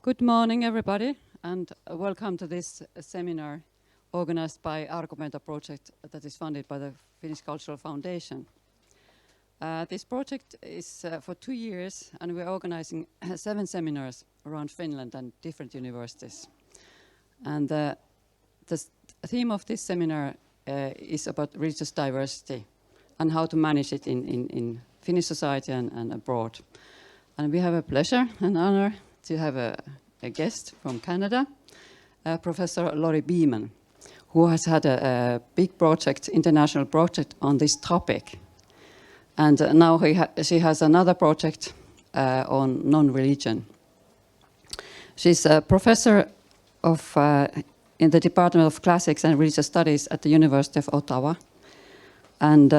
Good morning, everybody, and welcome to this seminar organized by Argumenta project that is funded by the Finnish Cultural Foundation. This project is for 2 years, and we're organizing 7 seminars around Finland and different universities. And the theme of this seminar is about religious diversity and how to manage it in Finnish society and abroad. And we have a pleasure and honor to have a guest from Canada, Professor Lori Beaman, who has had a big project, international project on this topic. And now she has another project on non-religion. She's a professor in the Department of Classics and Religious Studies at the University of Ottawa, and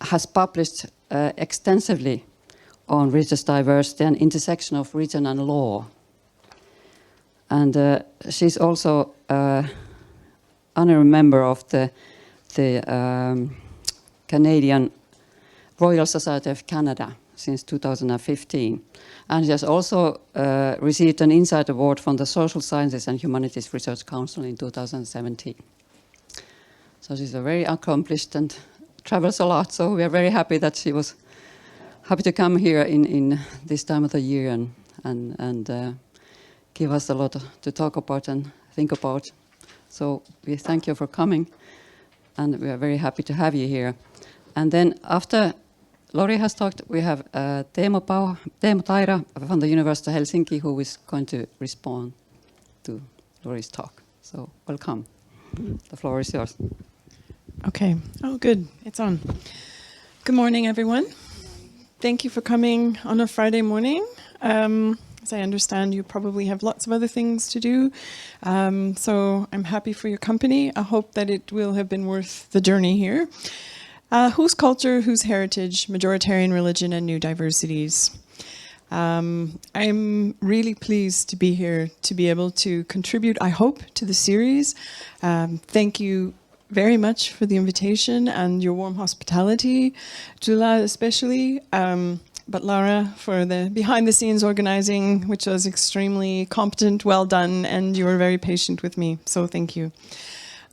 has published extensively on religious diversity and intersection of religion and law. And she's also honorary member of the Canadian Royal Society of Canada since 2015. And she has also received an Insight Award from the Social Sciences and Humanities Research Council in 2017. So she's a very accomplished and travels a lot, so we are very happy that she was happy to come here in this time of the year and give us a lot to talk about and think about. So we thank you for coming, and we are very happy to have you here. And then after Lori has talked, we have Teemu Taira from the University of Helsinki, who is going to respond to Lori's talk. So welcome. The floor is yours. Okay. Oh, good. It's on. Good morning, everyone. Thank you for coming on a Friday morning. As I understand, you probably have lots of other things to do. So I'm happy for your company. I hope that it will have been worth the journey here. Whose culture, whose heritage, majoritarian religion, and new diversities. I'm really pleased to be here, to be able to contribute, I hope, to the series. Thank you very much for the invitation and your warm hospitality, Jula especially, but Laura for the behind-the-scenes organizing, which was extremely competent, well done, and you were very patient with me, so thank you.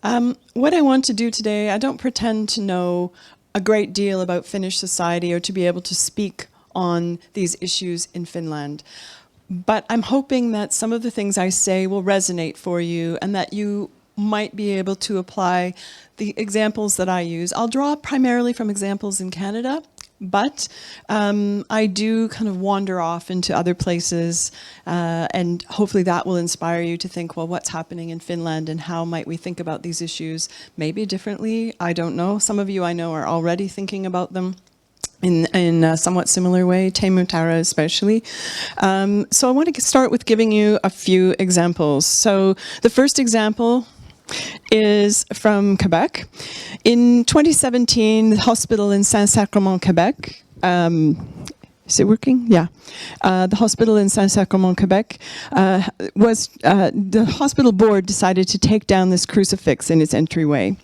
What I want to do today, I don't pretend to know a great deal about Finnish society or to be able to speak on these issues in Finland. But I'm hoping that some of the things I say will resonate for you and that you might be able to apply the examples that I use. I'll draw primarily from examples in Canada, but I do kind of wander off into other places, and hopefully that will inspire you to think, well, what's happening in Finland and how might we think about these issues maybe differently? I don't know. Some of you I know are already thinking about them in a somewhat similar way, Teemu, Taira especially. So I want to start with giving you a few examples. So the first example is from Quebec. In 2017, the hospital in Saint-Sacrement, Quebec, is it working? Yeah. The hospital in Saint-Sacrement, Quebec, the hospital board decided to take down this crucifix in its entryway.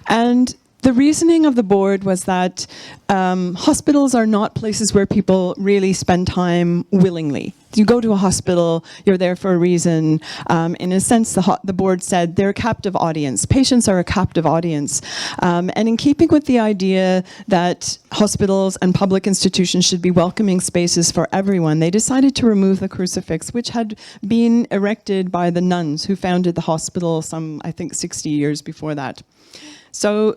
And the reasoning of the board was that hospitals are not places where people really spend time willingly. You go to a hospital, you're there for a reason. In a sense, the board said they're a captive audience. Patients are a captive audience. And in keeping with the idea that hospitals and public institutions should be welcoming spaces for everyone, they decided to remove the crucifix, which had been erected by the nuns who founded the hospital some, I think, 60 years before that. So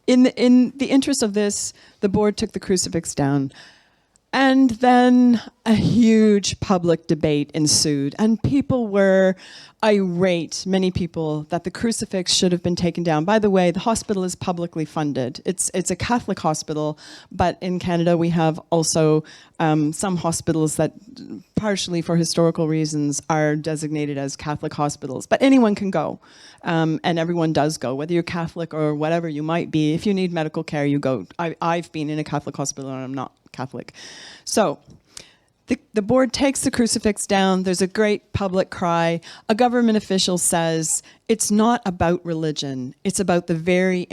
in the interest of this, the board took the crucifix down. And then a huge public debate ensued, and people were irate, many people, that the crucifix should have been taken down. By the way, the hospital is publicly funded. It's a Catholic hospital, but in Canada we have also some hospitals that, partially for historical reasons, are designated as Catholic hospitals. But anyone can go, and everyone does go, whether you're Catholic or whatever you might be. If you need medical care, you go. I've been in a Catholic hospital, and I'm not Catholic. So the board takes the crucifix down. There's a great public cry. A government official says, it's not about religion. It's about this very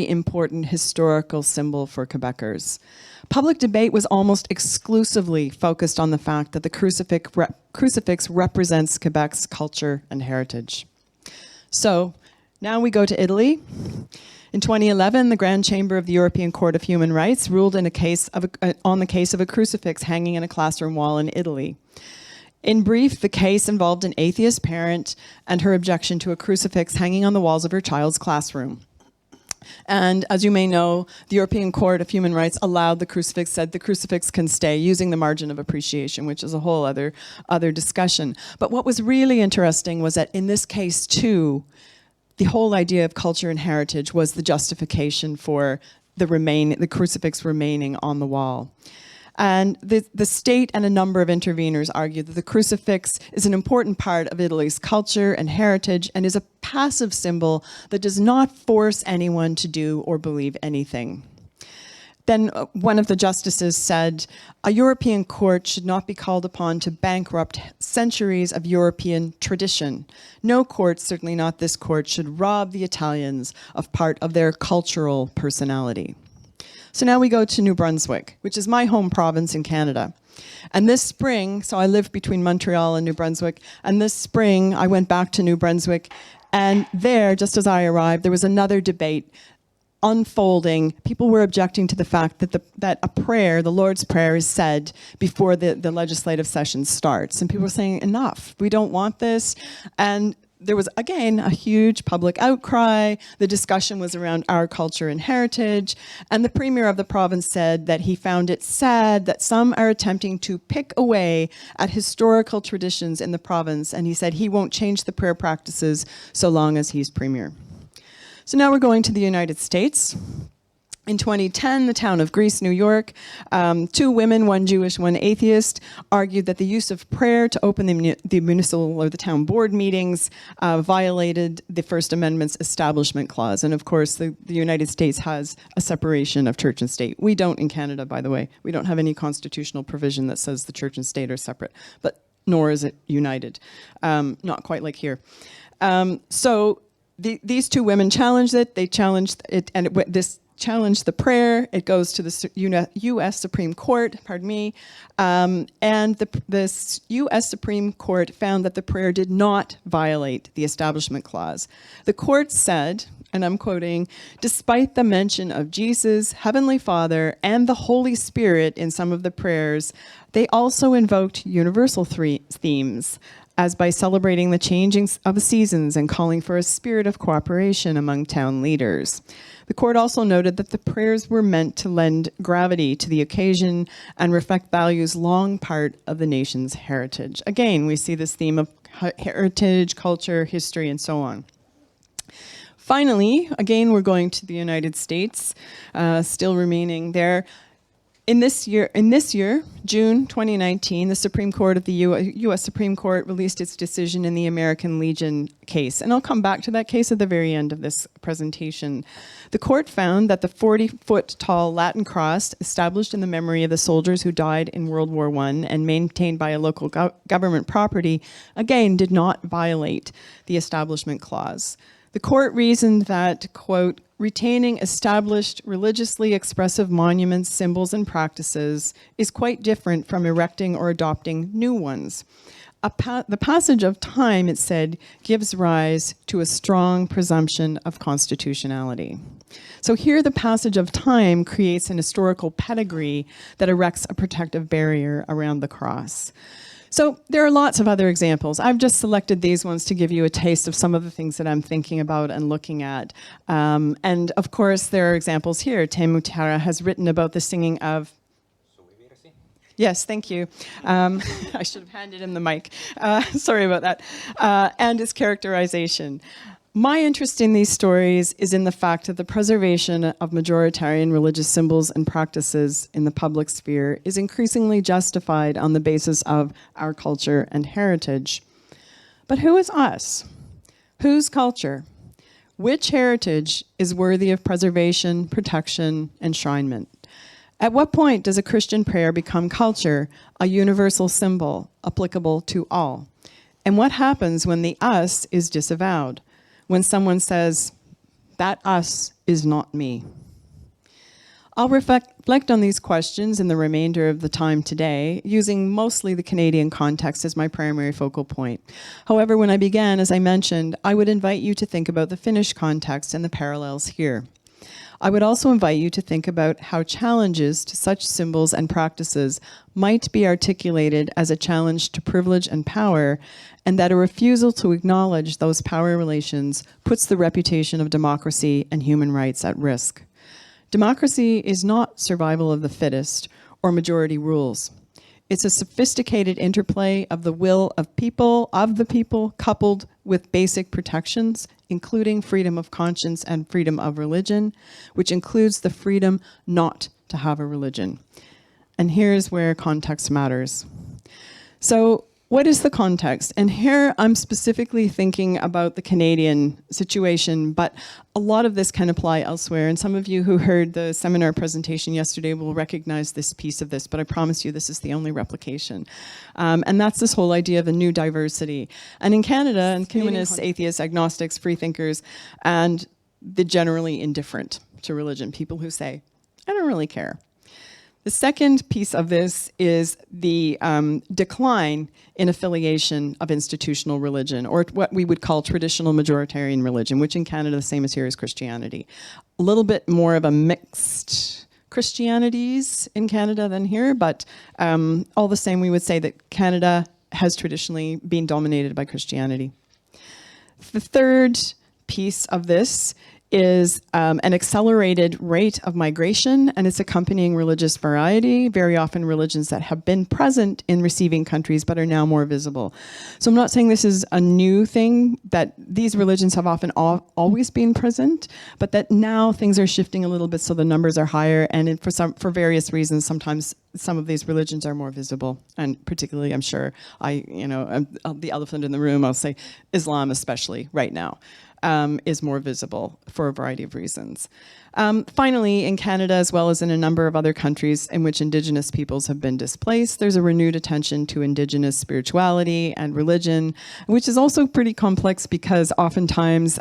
important historical symbol for Quebecers. Public debate was almost exclusively focused on the fact that the crucifix represents Quebec's culture and heritage. So now we go to Italy. In 2011, the Grand Chamber of the European Court of Human Rights ruled on the case of a crucifix hanging in a classroom wall in Italy. In brief, the case involved an atheist parent and her objection to a crucifix hanging on the walls of her child's classroom. And as you may know, the European Court of Human Rights allowed the crucifix, said the crucifix can stay, using the margin of appreciation, which is a whole other discussion. But what was really interesting was that in this case too, the whole idea of culture and heritage was the justification for the crucifix remaining on the wall. And the state and a number of interveners argued that the crucifix is an important part of Italy's culture and heritage and is a passive symbol that does not force anyone to do or believe anything. Then one of the justices said, a European court should not be called upon to bankrupt centuries of European tradition. No court, certainly not this court, should rob the Italians of part of their cultural personality. So now we go to New Brunswick, which is my home province in Canada. And this spring, so I live between Montreal and New Brunswick, and this spring I went back to New Brunswick, and there, just as I arrived, there was another debate unfolding. People were objecting to the fact that a prayer, the Lord's Prayer, is said before the legislative session starts. And people were saying, enough, we don't want this. And there was, again, a huge public outcry. The discussion was around our culture and heritage. And the Premier of the province said that he found it sad that some are attempting to pick away at historical traditions in the province. And he said he won't change the prayer practices so long as he's Premier. So now we're going to the United States. In 2010, the town of Greece, New York, two women, one Jewish, one atheist, argued that the use of prayer to open the municipal or the town board meetings violated the First Amendment's Establishment Clause. And of course, the United States has a separation of church and state. We don't in Canada, by the way. We don't have any constitutional provision that says the church and state are separate, but nor is it united. Not quite like here. These two women challenged it. They challenged it, and this challenged the prayer. It goes to the U.S. Supreme Court, and the U.S. Supreme Court found that the prayer did not violate the Establishment Clause. The court said, and I'm quoting, despite the mention of Jesus, Heavenly Father, and the Holy Spirit in some of the prayers, they also invoked universal themes, as by celebrating the changing of the seasons and calling for a spirit of cooperation among town leaders. The court also noted that the prayers were meant to lend gravity to the occasion and reflect values long part of the nation's heritage. Again, we see this theme of heritage, culture, history, and so on. Finally, again, we're going to the United States, still remaining there. In this year, June 2019, the Supreme Court of the U.S. Supreme Court released its decision in the American Legion case. And I'll come back to that case at the very end of this presentation. The court found that the 40-foot-tall Latin cross established in the memory of the soldiers who died in World War I and maintained by a local government property, again, did not violate the Establishment Clause. The court reasoned that, quote, retaining established religiously expressive monuments, symbols, and practices is quite different from erecting or adopting new ones. The passage of time, it said, gives rise to a strong presumption of constitutionality. So here the passage of time creates an historical pedigree that erects a protective barrier around the cross. So there are lots of other examples. I've just selected these ones to give you a taste of some of the things that I'm thinking about and looking at. And of course, there are examples here. Teemu has written about the singing of Yes, thank you. I should have handed him the mic. Sorry about that. And its characterization. My interest in these stories is in the fact that the preservation of majoritarian religious symbols and practices in the public sphere is increasingly justified on the basis of our culture and heritage. But who is us? Whose culture? Which heritage is worthy of preservation, protection, enshrinement? At what point does a Christian prayer become culture, a universal symbol, applicable to all? And what happens when the us is disavowed? When someone says, that us is not me? I'll reflect on these questions in the remainder of the time today, using mostly the Canadian context as my primary focal point. However, when I began, as I mentioned, I would invite you to think about the Finnish context and the parallels here. I would also invite you to think about how challenges to such symbols and practices might be articulated as a challenge to privilege and power, and that a refusal to acknowledge those power relations puts the reputation of democracy and human rights at risk. Democracy is not survival of the fittest or majority rules. It's a sophisticated interplay of the will of the people, coupled with basic protections, including freedom of conscience and freedom of religion, which includes the freedom not to have a religion. And here's where context matters. So, what is the context? And here I'm specifically thinking about the Canadian situation, but a lot of this can apply elsewhere. And some of you who heard the seminar presentation yesterday will recognize this piece of this, but I promise you this is the only replication. And that's this whole idea of a new diversity. And in Canada, and humanists, atheists, agnostics, freethinkers, and the generally indifferent to religion, people who say, I don't really care. The second piece of this is the decline in affiliation of institutional religion, or what we would call traditional majoritarian religion, which in Canada, the same as here, is Christianity. A little bit more of a mixed Christianities in Canada than here, but all the same, we would say that Canada has traditionally been dominated by Christianity. The third piece of this is an accelerated rate of migration and its accompanying religious variety, very often religions that have been present in receiving countries but are now more visible. So I'm not saying this is a new thing, that these religions have often always been present, but that now things are shifting a little bit so the numbers are higher, and for various reasons, sometimes some of these religions are more visible, and particularly, I'm sure, the elephant in the room, I'll say Islam especially right now. Is more visible for a variety of reasons. Finally, in Canada, as well as in a number of other countries in which Indigenous peoples have been displaced, there's a renewed attention to Indigenous spirituality and religion, which is also pretty complex because oftentimes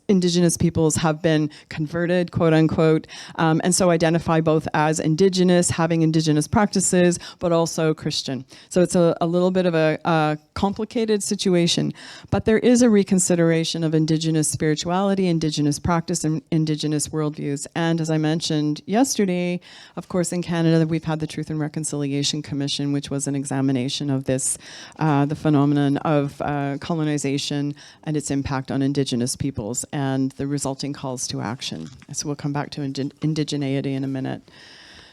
Indigenous peoples have been converted, quote unquote, and so identify both as Indigenous, having Indigenous practices, but also Christian. So it's a little bit of a complicated situation, but there is a reconsideration of Indigenous spirituality, Indigenous practice, and Indigenous worldviews. And as I mentioned yesterday, of course, in Canada, we've had the Truth and Reconciliation Commission, which was an examination of this, the phenomenon of colonization and its impact on Indigenous peoples and the resulting calls to action. So we'll come back to indigeneity in a minute.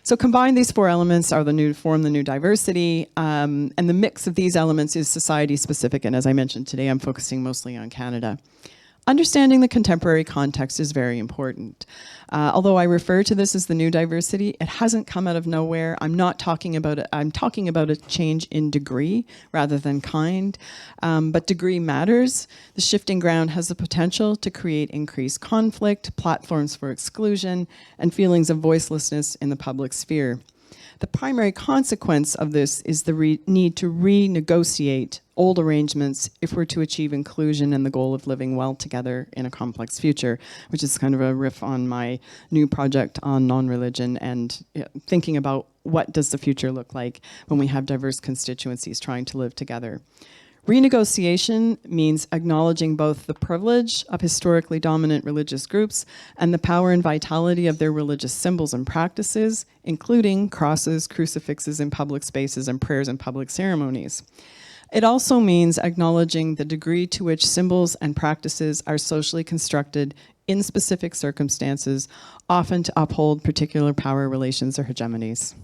So combine these four elements form the new diversity, and the mix of these elements is society-specific, and as I mentioned today, I'm focusing mostly on Canada. Understanding the contemporary context is very important. Although I refer to this as the new diversity, it hasn't come out of nowhere. I'm talking about a change in degree rather than kind, but degree matters. The shifting ground has the potential to create increased conflict, platforms for exclusion, and feelings of voicelessness in the public sphere. The primary consequence of this is the need to renegotiate old arrangements if we're to achieve inclusion and the goal of living well together in a complex future, which is kind of a riff on my new project on non-religion and thinking about what does the future look like when we have diverse constituencies trying to live together. Renegotiation means acknowledging both the privilege of historically dominant religious groups and the power and vitality of their religious symbols and practices, including crosses, crucifixes in public spaces, and prayers in public ceremonies. It also means acknowledging the degree to which symbols and practices are socially constructed in specific circumstances, often to uphold particular power relations or hegemonies.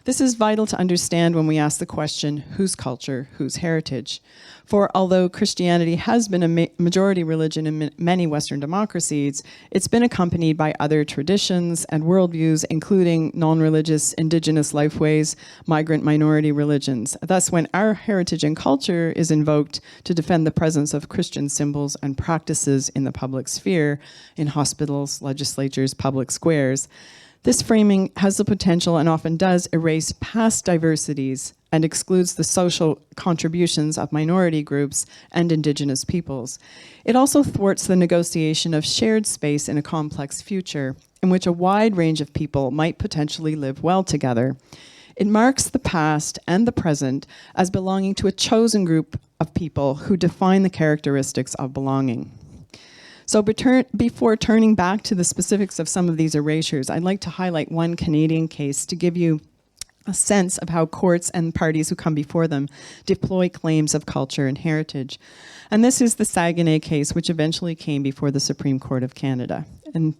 This is vital to understand when we ask the question, whose culture, whose heritage? For although Christianity has been a majority religion in many Western democracies, it's been accompanied by other traditions and worldviews, including non-religious, indigenous lifeways, migrant minority religions. Thus, when our heritage and culture is invoked to defend the presence of Christian symbols and practices in the public sphere, in hospitals, legislatures, public squares, this framing has the potential and often does erase past diversities and excludes the social contributions of minority groups and Indigenous peoples. It also thwarts the negotiation of shared space in a complex future in which a wide range of people might potentially live well together. It marks the past and the present as belonging to a chosen group of people who define the characteristics of belonging. So before turning back to the specifics of some of these erasures, I'd like to highlight one Canadian case to give you a sense of how courts and parties who come before them deploy claims of culture and heritage. And this is the SAGUENAY case, which eventually came before the Supreme Court of Canada. And,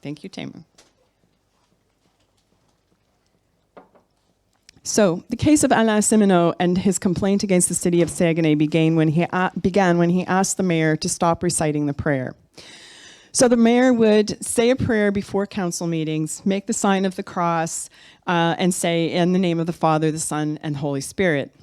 thank you, Teemu. So, the case of Alain Simoneau and his complaint against the city of Saguenay began when he asked the mayor to stop reciting the prayer. So the mayor would say a prayer before council meetings, make the sign of the cross, and say, in the name of the Father, the Son, and Holy Spirit.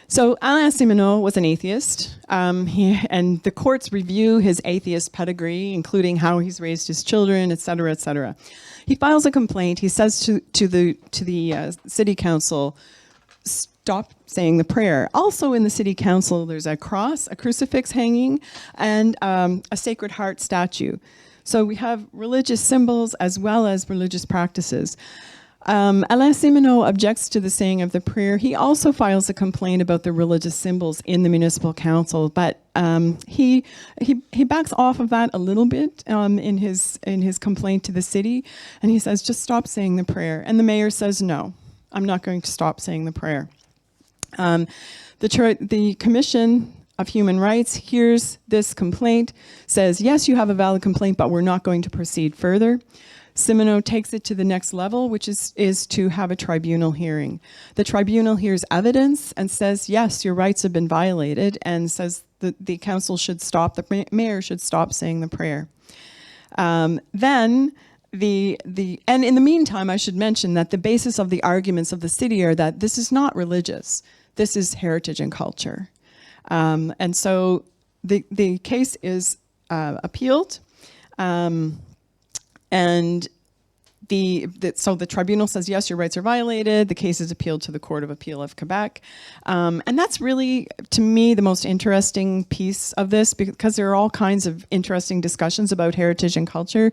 So Alain Simoneau was an atheist, and the courts review his atheist pedigree, including how he's raised his children, et cetera, et cetera. He files a complaint. He says to the city council, stop saying the prayer. Also in the city council, there's a cross, a crucifix hanging, and a Sacred Heart statue. So we have religious symbols as well as religious practices. Alain Simoneau objects to the saying of the prayer. He also files a complaint about the religious symbols in the municipal council, but he backs off of that a little bit in his complaint to the city, and he says, just stop saying the prayer. And the mayor says, no, I'm not going to stop saying the prayer. The Commission of Human Rights hears this complaint, says, yes, you have a valid complaint, but we're not going to proceed further. Simoneau takes it to the next level, which is to have a tribunal hearing. The tribunal hears evidence and says, yes, your rights have been violated, and says that the council should stop, the mayor should stop saying the prayer. And in the meantime, I should mention that the basis of the arguments of the city are that this is not religious. This is heritage and culture. And so the case is appealed. And so the tribunal says, yes, your rights are violated. The case is appealed to the Court of Appeal of Quebec. And that's really, to me, the most interesting piece of this, because there are all kinds of interesting discussions about heritage and culture,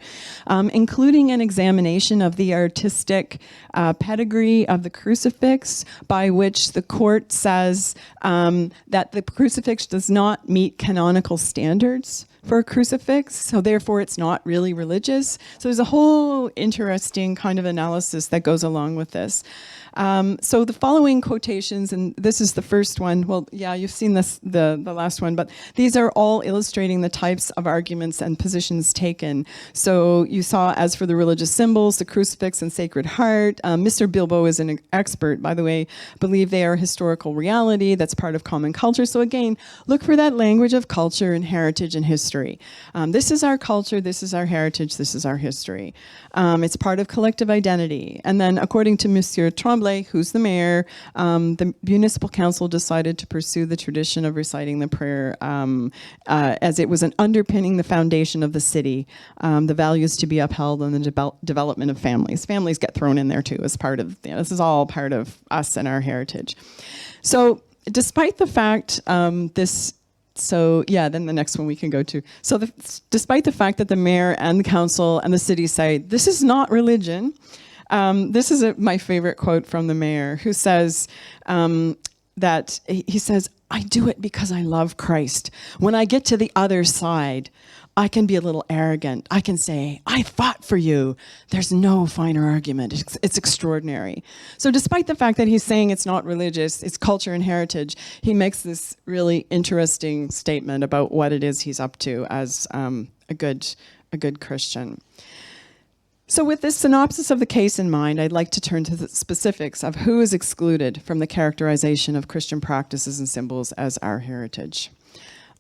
including an examination of the artistic pedigree of the crucifix, by which the court says that the crucifix does not meet canonical standards for a crucifix, so therefore it's not really religious. So there's a whole interesting kind of analysis that goes along with this. So the following quotations, and this is the first one, well, yeah, you've seen this, the last one, but these are all illustrating the types of arguments and positions taken. So you saw, as for the religious symbols, the crucifix and Sacred Heart, Mr. Bilbo is an expert, by the way, believe they are historical reality, that's part of common culture. So again, look for that language of culture and heritage and history. This is our culture, this is our heritage, this is our history. It's part of collective identity. And then according to Monsieur Tremblay, who's the mayor, the municipal council decided to pursue the tradition of reciting the prayer as it was an underpinning the foundation of the city, the values to be upheld and the development of families. Families get thrown in there too as part of, this is all part of us and our heritage. So despite the fact so yeah, then the next one we can go to. So despite the fact that the mayor and the council and the city say, this is not religion, this is my favorite quote from the mayor, who says that, he says, I do it because I love Christ. When I get to the other side, I can be a little arrogant. I can say, I fought for you. There's no finer argument. It's extraordinary. So despite the fact that he's saying it's not religious, it's culture and heritage, he makes this really interesting statement about what it is he's up to as a good Christian. So with this synopsis of the case in mind, I'd like to turn to the specifics of who is excluded from the characterization of Christian practices and symbols as our heritage.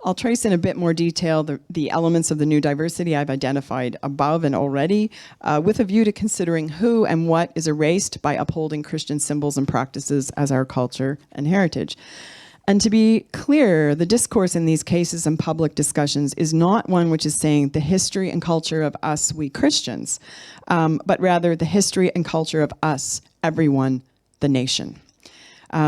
I'll trace in a bit more detail the elements of the new diversity I've identified above and already, with a view to considering who and what is erased by upholding Christian symbols and practices as our culture and heritage. And to be clear, the discourse in these cases and public discussions is not one which is saying the history and culture of us, we Christians, but rather the history and culture of us, everyone, the nation.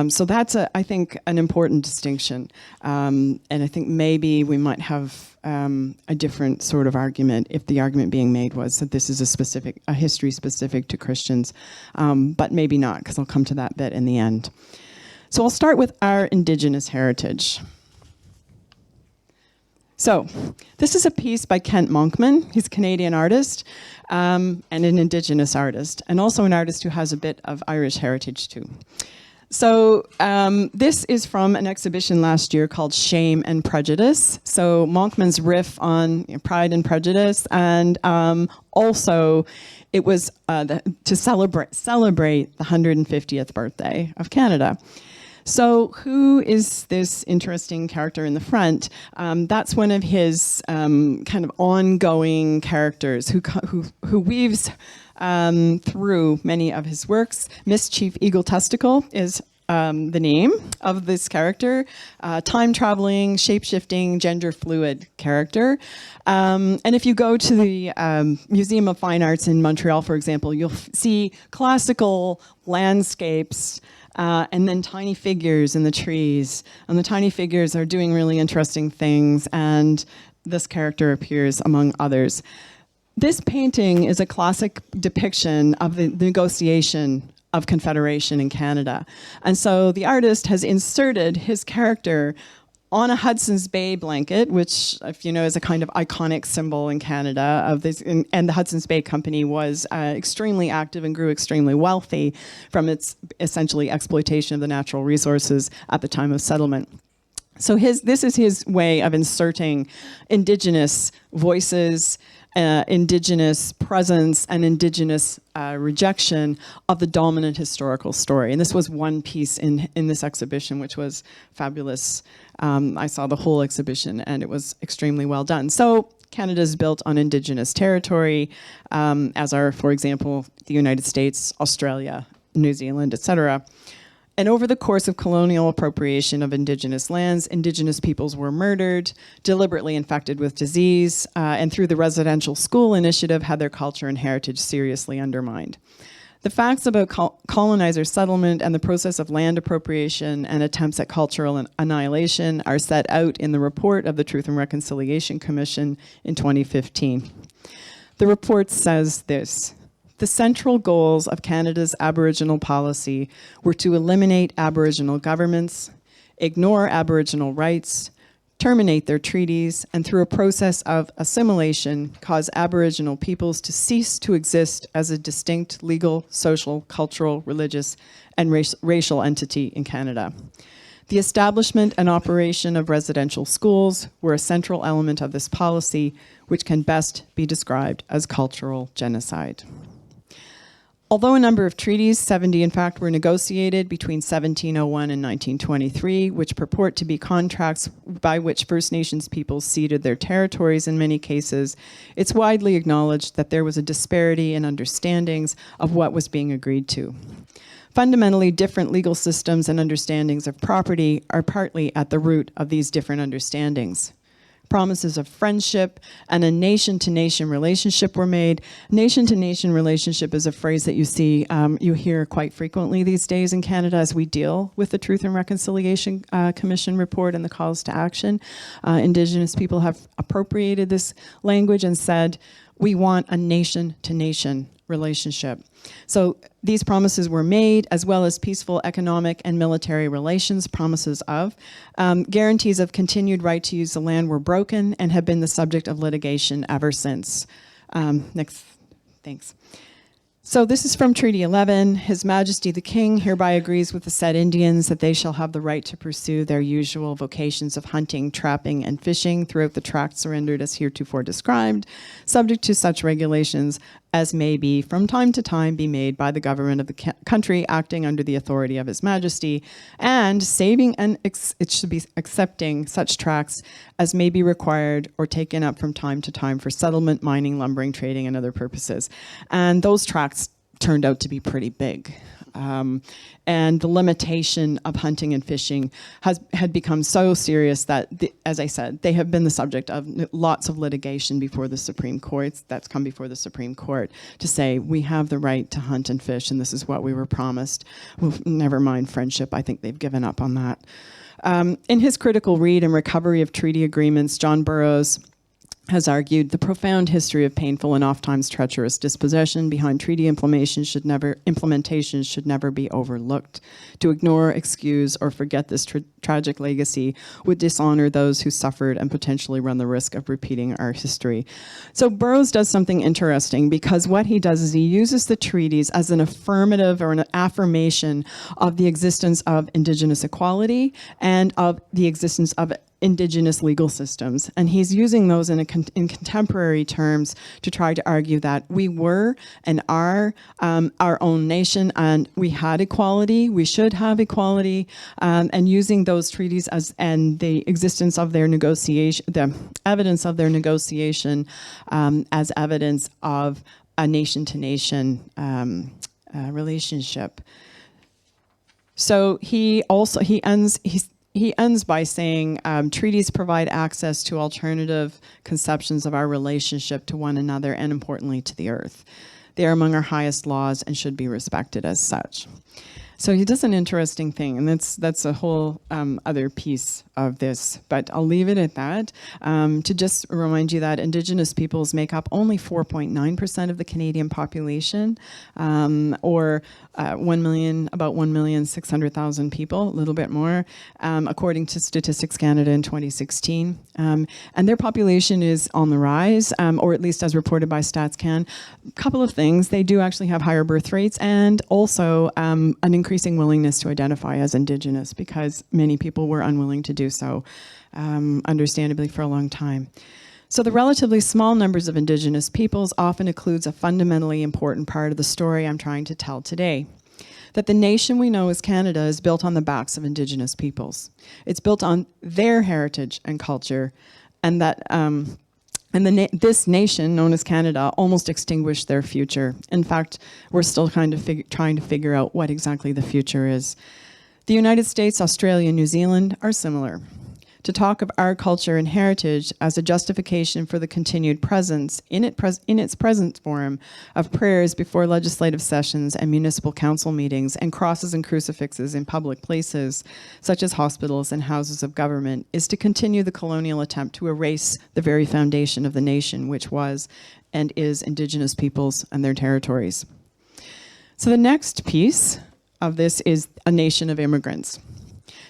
So that's, I think, an important distinction. And I think maybe we might have a different sort of argument if the argument being made was that this is a history specific to Christians, but maybe not, because I'll come to that bit in the end. So I'll start with our Indigenous heritage. So this is a piece by Kent Monkman. He's a Canadian artist and an Indigenous artist, and also an artist who has a bit of Irish heritage too. So this is from an exhibition last year called Shame and Prejudice. So Monkman's riff on Pride and Prejudice, and also it was to celebrate the 150th birthday of Canada. So who is this interesting character in the front? That's one of his kind of ongoing characters who weaves through many of his works. Mischief Eagle Testicle is the name of this character, time-traveling, shape-shifting, gender-fluid character. And if you go to the Museum of Fine Arts in Montreal, for example, you'll see classical landscapes and then tiny figures in the trees. And the tiny figures are doing really interesting things, and this character appears among others. This painting is a classic depiction of the negotiation of Confederation in Canada. And so the artist has inserted his character on a Hudson's Bay blanket, which, if you know, is a kind of iconic symbol in Canada of this, and the Hudson's Bay Company was extremely active and grew extremely wealthy from its essentially exploitation of the natural resources at the time of settlement. So this is his way of inserting Indigenous voices, Indigenous presence, and Indigenous rejection of the dominant historical story. And this was one piece in this exhibition, which was fabulous. I saw the whole exhibition, and it was extremely well done. So Canada is built on Indigenous territory, as are, for example, the United States, Australia, New Zealand, etc. And over the course of colonial appropriation of Indigenous lands, Indigenous peoples were murdered, deliberately infected with disease, and through the residential school initiative had their culture and heritage seriously undermined. The facts about colonizer settlement and the process of land appropriation and attempts at cultural annihilation are set out in the report of the Truth and Reconciliation Commission in 2015. The report says this: the central goals of Canada's Aboriginal policy were to eliminate Aboriginal governments, ignore Aboriginal rights, terminate their treaties, and through a process of assimilation, cause Aboriginal peoples to cease to exist as a distinct legal, social, cultural, religious, and racial entity in Canada. The establishment and operation of residential schools were a central element of this policy, which can best be described as cultural genocide. Although a number of treaties, 70 in fact, were negotiated between 1701 and 1923, which purport to be contracts by which First Nations peoples ceded their territories in many cases, it's widely acknowledged that there was a disparity in understandings of what was being agreed to. Fundamentally different legal systems and understandings of property are partly at the root of these different understandings. Promises of friendship and a nation-to-nation relationship were made. Nation-to-nation relationship is a phrase that you hear quite frequently these days in Canada as we deal with the Truth and Reconciliation Commission report and the calls to action. Indigenous people have appropriated this language and said, we want a nation-to-nation relationship. So these promises were made, as well as peaceful economic and military relations, promises of. Guarantees of continued right to use the land were broken and have been the subject of litigation ever since. Next, thanks. So this is from Treaty 11. His Majesty the King hereby agrees with the said Indians that they shall have the right to pursue their usual vocations of hunting, trapping, and fishing throughout the tract surrendered as heretofore described, subject to such regulations as may be from time to time be made by the government of the country acting under the authority of His Majesty, and saving and it should be accepting such tracts as may be required or taken up from time to time for settlement, mining, lumbering, trading, and other purposes. And those tracts turned out to be pretty big. And the limitation of hunting and fishing had become so serious that, as I said, they have been the subject of lots of litigation before the Supreme Court. That's come before the Supreme Court to say we have the right to hunt and fish, and this is what we were promised. Well, never mind friendship. I think they've given up on that. In his critical read and recovery of treaty agreements, John Burroughs has argued the profound history of painful and oft-times treacherous dispossession behind treaty implementation should never be overlooked. To ignore, excuse, or forget this tragic legacy would dishonor those who suffered and potentially run the risk of repeating our history. So Burroughs does something interesting, because what he does is he uses the treaties as an affirmative or an affirmation of the existence of Indigenous equality and of the existence of Indigenous legal systems. And he's using those in contemporary terms to try to argue that we were and are our own nation, and we had equality, we should have equality, and using those treaties and the existence of their negotiation, the evidence of their negotiation as evidence of a nation-to-nation relationship. So he ends by saying, treaties provide access to alternative conceptions of our relationship to one another and, importantly, to the earth. They are among our highest laws and should be respected as such. So he does an interesting thing, and that's a whole other piece of this, but I'll leave it at that. To just remind you that Indigenous peoples make up only 4.9% of the Canadian population, or about 1,600,000 people, a little bit more, according to Statistics Canada in 2016. And their population is on the rise, or at least as reported by StatsCan. A couple of things: they do actually have higher birth rates, and also an increasing willingness to identify as Indigenous, because many people were unwilling to do so, understandably, for a long time. So the relatively small numbers of Indigenous peoples often includes a fundamentally important part of the story I'm trying to tell today. That the nation we know as Canada is built on the backs of Indigenous peoples. It's built on their heritage and culture, and that this nation, known as Canada, almost extinguished their future. In fact, we're still kind of trying to figure out what exactly the future is. The United States, Australia, and New Zealand are similar. To talk of our culture and heritage as a justification for the continued presence, in its present form, of prayers before legislative sessions and municipal council meetings, and crosses and crucifixes in public places, such as hospitals and houses of government, is to continue the colonial attempt to erase the very foundation of the nation, which was and is Indigenous peoples and their territories. So the next piece of this is a nation of immigrants.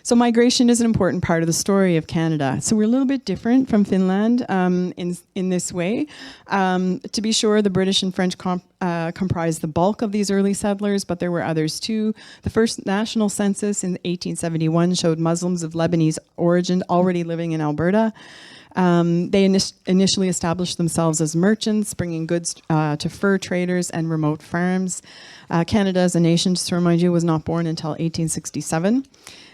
So migration is an important part of the story of Canada. So we're a little bit different from Finland in this way. To be sure, the British and French comprised the bulk of these early settlers, but there were others too. The first national census in 1871 showed Muslims of Lebanese origin already living in Alberta. They initially established themselves as merchants, bringing goods to fur traders and remote farms. Canada as a nation, just to remind you, was not born until 1867.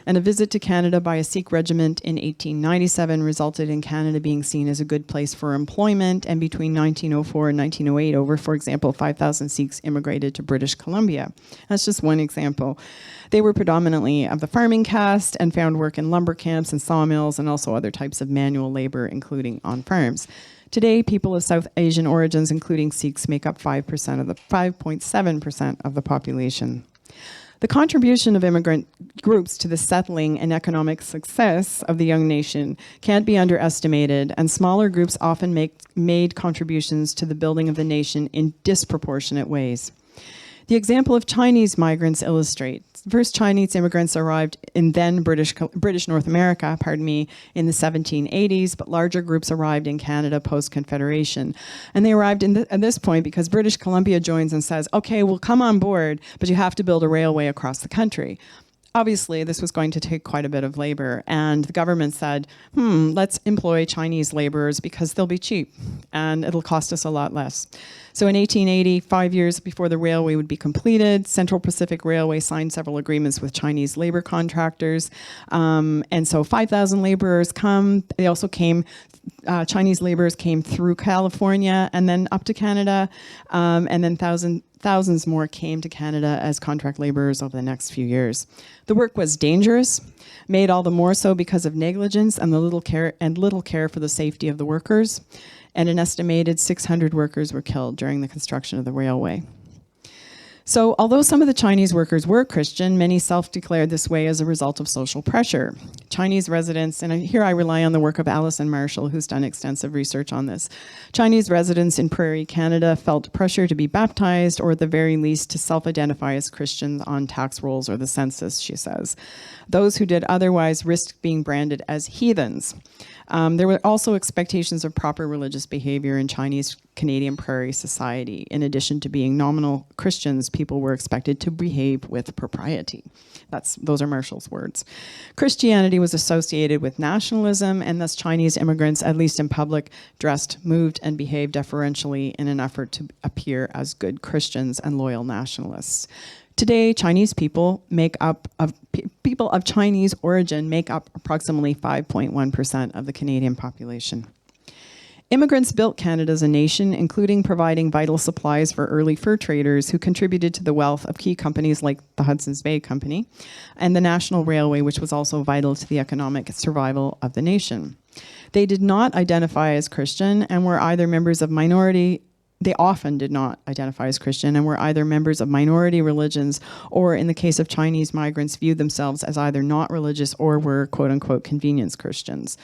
And a visit to Canada by a Sikh regiment in 1897 resulted in Canada being seen as a good place for employment, and between 1904 and 1908, over, for example, 5,000 Sikhs immigrated to British Columbia. That's just one example. They were predominantly of the farming caste and found work in lumber camps and sawmills, and also other types of manual labor, including on farms. Today, people of South Asian origins, including Sikhs, make up 5.7% of the population. The contribution of immigrant groups to the settling and economic success of the young nation can't be underestimated, and smaller groups often made contributions to the building of the nation in disproportionate ways. The example of Chinese migrants illustrates. First Chinese immigrants arrived in then British North America, in the 1780s, but larger groups arrived in Canada post-Confederation. And they arrived at this point because British Columbia joins and says, okay, we'll come on board, but you have to build a railway across the country. obviously, this was going to take quite a bit of labor, and the government said, let's employ Chinese laborers because they'll be cheap, and it'll cost us a lot less. So in 1880, 5 years before the railway would be completed, Central Pacific Railway signed several agreements with Chinese labor contractors, and so 5,000 laborers come. They also came, Chinese laborers came through California and then up to Canada, and then thousands more came to Canada as contract laborers over the next few years. The work was dangerous, made all the more so because of negligence and little care for the safety of the workers, and an estimated 600 workers were killed during the construction of the railway. So although some of the Chinese workers were Christian, many self-declared this way as a result of social pressure. Chinese residents, and here I rely on the work of Alison Marshall, who's done extensive research on this. Chinese residents in Prairie, Canada felt pressure to be baptized, or at the very least to self-identify as Christians on tax rolls or the census, she says. Those who did otherwise risked being branded as heathens. There were also expectations of proper religious behavior in Chinese Canadian prairie society. In addition to being nominal Christians, people were expected to behave with propriety. Those are Marshall's words. Christianity was associated with nationalism, and thus Chinese immigrants, at least in public, dressed, moved, and behaved deferentially in an effort to appear as good Christians and loyal nationalists. Today, Chinese people of Chinese origin make up approximately 5.1% of the Canadian population. Immigrants built Canada as a nation, including providing vital supplies for early fur traders who contributed to the wealth of key companies like the Hudson's Bay Company and the National Railway, which was also vital to the economic survival of the nation. They did not identify as Christian and were either members of minority. They often did not identify as Christian and were either members of minority religions or, in the case of Chinese migrants, viewed themselves as either not religious or were quote-unquote convenience Christians.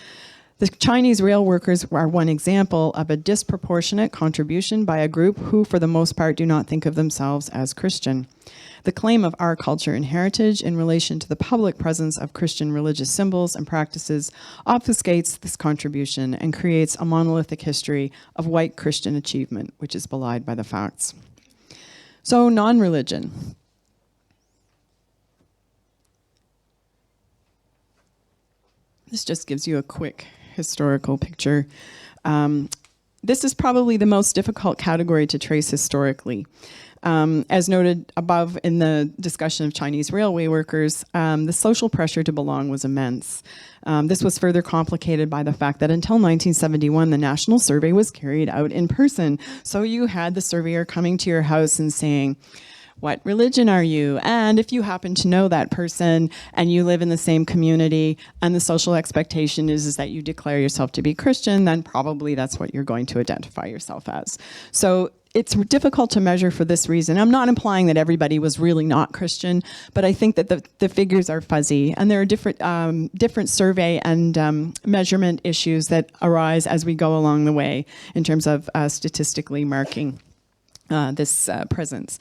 The Chinese rail workers are one example of a disproportionate contribution by a group who, for the most part, do not think of themselves as Christian. The claim of our culture and heritage in relation to the public presence of Christian religious symbols and practices obfuscates this contribution and creates a monolithic history of white Christian achievement, which is belied by the facts. So, non-religion. This just gives you a quick historical picture. This is probably the most difficult category to trace historically. As noted above in the discussion of Chinese railway workers, the social pressure to belong was immense. This was further complicated by the fact that until 1971, the national survey was carried out in person. So you had the surveyor coming to your house and saying, what religion are you? And if you happen to know that person and you live in the same community and the social expectation is that you declare yourself to be Christian, then probably that's what you're going to identify yourself as. So it's difficult to measure for this reason. I'm not implying that everybody was really not Christian, but I think that the figures are fuzzy, and there are different survey and measurement issues that arise as we go along the way in terms of statistically marking this presence.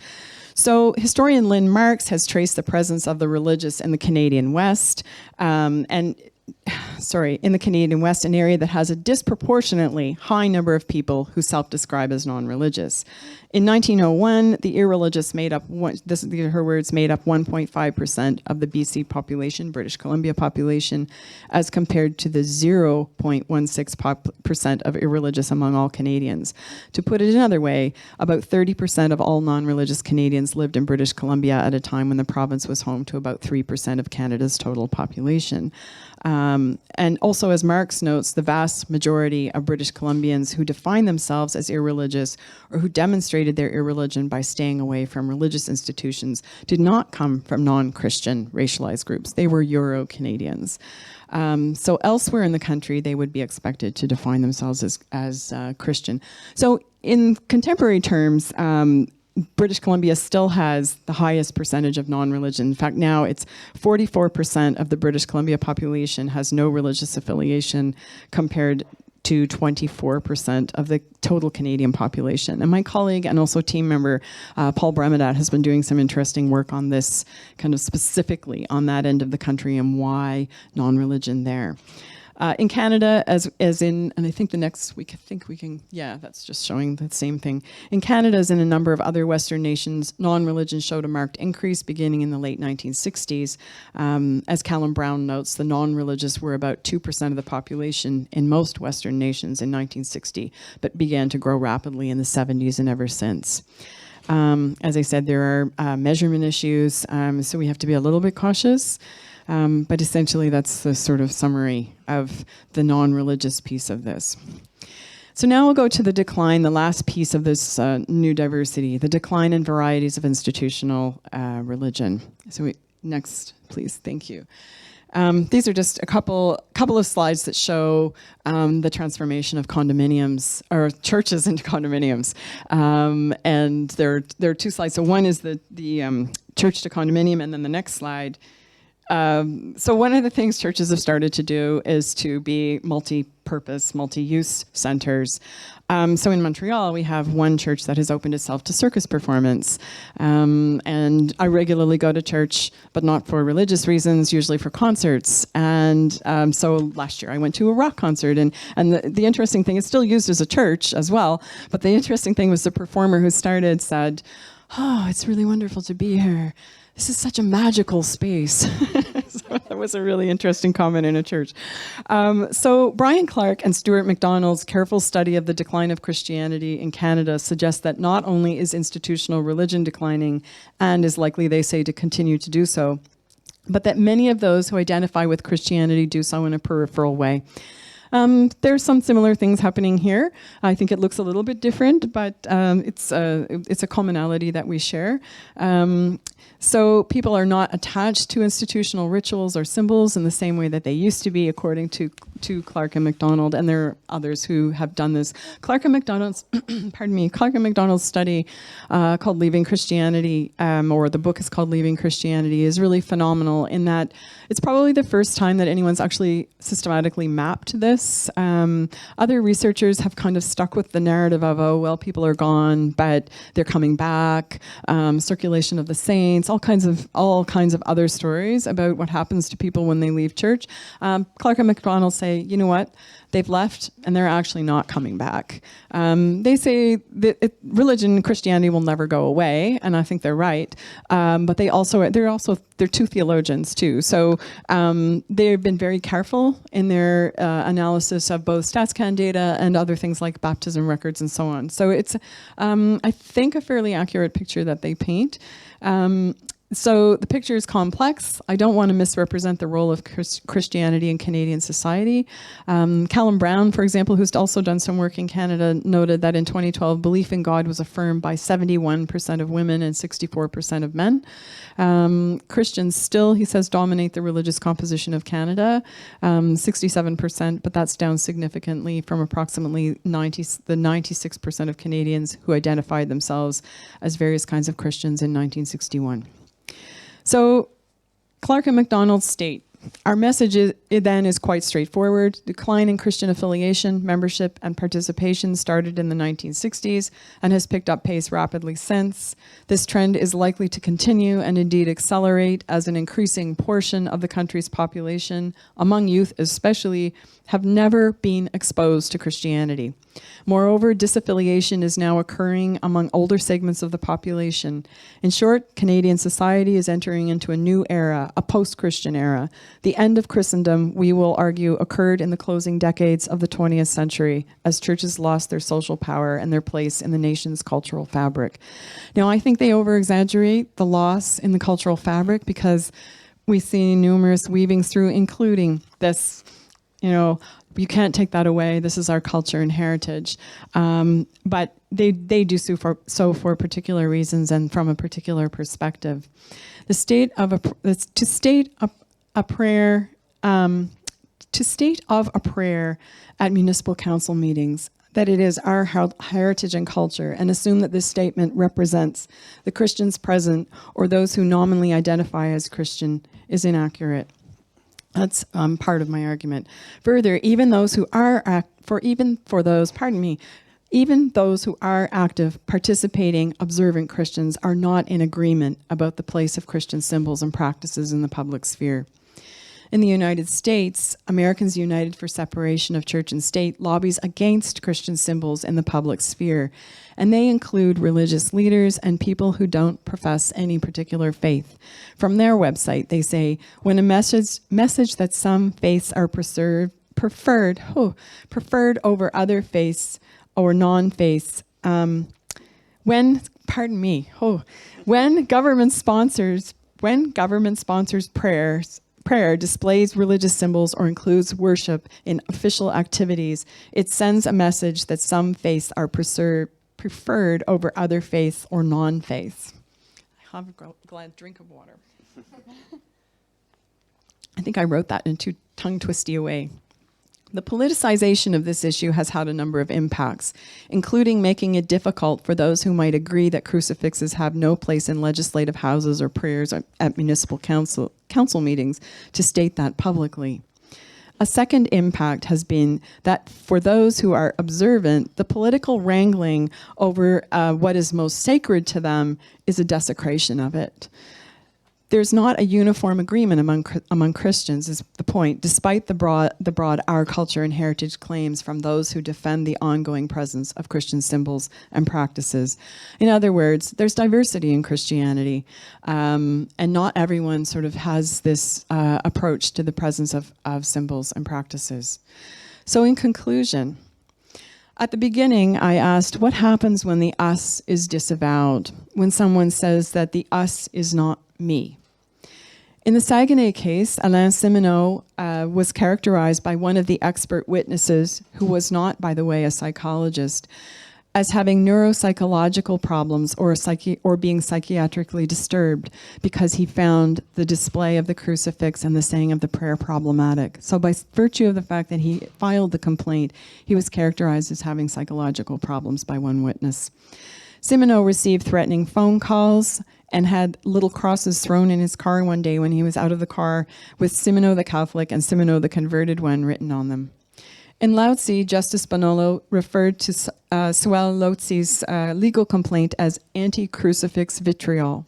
So historian Lynn Marks has traced the presence of the religious in the Canadian West, in the Canadian West, an area that has a disproportionately high number of people who self-describe as non-religious. In 1901, the irreligious made up, these are her words, made up 1.5% of the BC population, British Columbia population, as compared to the 0.16% of irreligious among all Canadians. To put it another way, about 30% of all non-religious Canadians lived in British Columbia at a time when the province was home to about 3% of Canada's total population. And also, as Marx notes, the vast majority of British Columbians who define themselves as irreligious or who demonstrated their irreligion by staying away from religious institutions did not come from non-Christian racialized groups. They were Euro-Canadians. So elsewhere in the country, they would be expected to define themselves as Christian. So in contemporary terms, British Columbia still has the highest percentage of non-religion. In fact, now it's 44% of the British Columbia population has no religious affiliation compared to 24% of the total Canadian population. And my colleague and also team member, Paul Bremedat, has been doing some interesting work on this, kind of specifically on that end of the country and why non-religion there. In Canada, as in, and I think the next week, I think we can, yeah, that's just showing the same thing. In Canada, as in a number of other Western nations, non-religion showed a marked increase beginning in the late 1960s. As Callum Brown notes, the non-religious were about 2% of the population in most Western nations in 1960, but began to grow rapidly in the 70s and ever since. As I said, there are measurement issues, so we have to be a little bit cautious. But essentially, that's the sort of summary of the non-religious piece of this. So now we'll go to the decline, the last piece of this new diversity, the decline in varieties of institutional religion. So next, please. Thank you. These are just a couple of slides that show the transformation of condominiums or churches into condominiums, and there are two slides. So one is the church to condominium, and then the next slide. So one of the things churches have started to do is to be multi-purpose, multi-use centers. So in Montreal, we have one church that has opened itself to circus performance. And I regularly go to church, but not for religious reasons, usually for concerts. And so last year I went to a rock concert. And the interesting thing, it's still used as a church as well. But the interesting thing was the performer who started said, "Oh, it's really wonderful to be here. This is such a magical space." So that was a really interesting comment in a church. So Brian Clark and Stuart MacDonald's careful study of the decline of Christianity in Canada suggests that not only is institutional religion declining, and is likely, they say, to continue to do so, but that many of those who identify with Christianity do so in a peripheral way. There's some similar things happening here. I think it looks a little bit different, but it's a commonality that we share. So people are not attached to institutional rituals or symbols in the same way that they used to be, according to Clark and MacDonald, and there are others who have done this. Clark and MacDonald's, Clark and MacDonald's study called Leaving Christianity, or the book is called Leaving Christianity, is really phenomenal in that it's probably the first time that anyone's actually systematically mapped this. Other researchers have kind of stuck with the narrative of, oh, well, people are gone, but they're coming back, circulation of the saints, all kinds of other stories about what happens to people when they leave church. Clark and MacDonald say, you know what? They've left and they're actually not coming back. They say that religion, Christianity will never go away, and I think they're right. But they're two theologians too. So they've been very careful in their analysis of both StatsCan data and other things like baptism records and so on. So it's, I think, a fairly accurate picture that they paint. So the picture is complex. I don't want to misrepresent the role of Christianity in Canadian society. Callum Brown, for example, who's also done some work in Canada, noted that in 2012, belief in God was affirmed by 71% of women and 64% of men. Christians still, he says, dominate the religious composition of Canada, 67%, but that's down significantly from approximately the 96% of Canadians who identified themselves as various kinds of Christians in 1961. So Clark and MacDonald state, our message is quite straightforward. Decline in Christian affiliation, membership, and participation started in the 1960s and has picked up pace rapidly since. This trend is likely to continue and indeed accelerate as an increasing portion of the country's population, among youth especially, have never been exposed to Christianity. Moreover, disaffiliation is now occurring among older segments of the population. In short, Canadian society is entering into a new era, a post-Christian era. The end of Christendom, we will argue, occurred in the closing decades of the 20th century as churches lost their social power and their place in the nation's cultural fabric. Now, I think they over-exaggerate the loss in the cultural fabric because we see numerous weavings through, including this, you can't take that away. This is our culture and heritage. But they do so for particular reasons and from a particular perspective. To state of a prayer at municipal council meetings that it is our heritage and culture, and assume that this statement represents the Christians present or those who nominally identify as Christian is inaccurate. That's part of my argument. Further, even those who are active, participating, observant Christians are not in agreement about the place of Christian symbols and practices in the public sphere. In the United States, Americans United for Separation of Church and State lobbies against Christian symbols in the public sphere, and they include religious leaders and people who don't profess any particular faith. From their website, they say, when a message that some faiths are preferred over other faiths or non-faiths, when government sponsors prayer displays religious symbols or includes worship in official activities, it sends a message that some faiths are preferred over other faiths or non-faiths. I have a drink of water. I think I wrote that in too tongue-twisty a way. The politicization of this issue has had a number of impacts, including making it difficult for those who might agree that crucifixes have no place in legislative houses or prayers at municipal council meetings to state that publicly. A second impact has been that for those who are observant, the political wrangling over what is most sacred to them is a desecration of it. There's not a uniform agreement among Christians, is the point, despite the broad our culture and heritage claims from those who defend the ongoing presence of Christian symbols and practices. In other words, there's diversity in Christianity, and not everyone sort of has this approach to the presence of symbols and practices. So in conclusion, at the beginning, I asked, what happens when the us is disavowed, when someone says that the us is not me? In the Saguenay case, Alain Simoneau was characterized by one of the expert witnesses, who was not, by the way, a psychologist, as having neuropsychological problems or being psychiatrically disturbed because he found the display of the crucifix and the saying of the prayer problematic. So by virtue of the fact that he filed the complaint, he was characterized as having psychological problems by one witness. Simoneau received threatening phone calls and had little crosses thrown in his car one day when he was out of the car with Simoneau the Catholic and Simoneau the Converted One written on them. In Lautsi, Justice Bonolo referred to Suel Lautsi's legal complaint as anti-crucifix vitriol.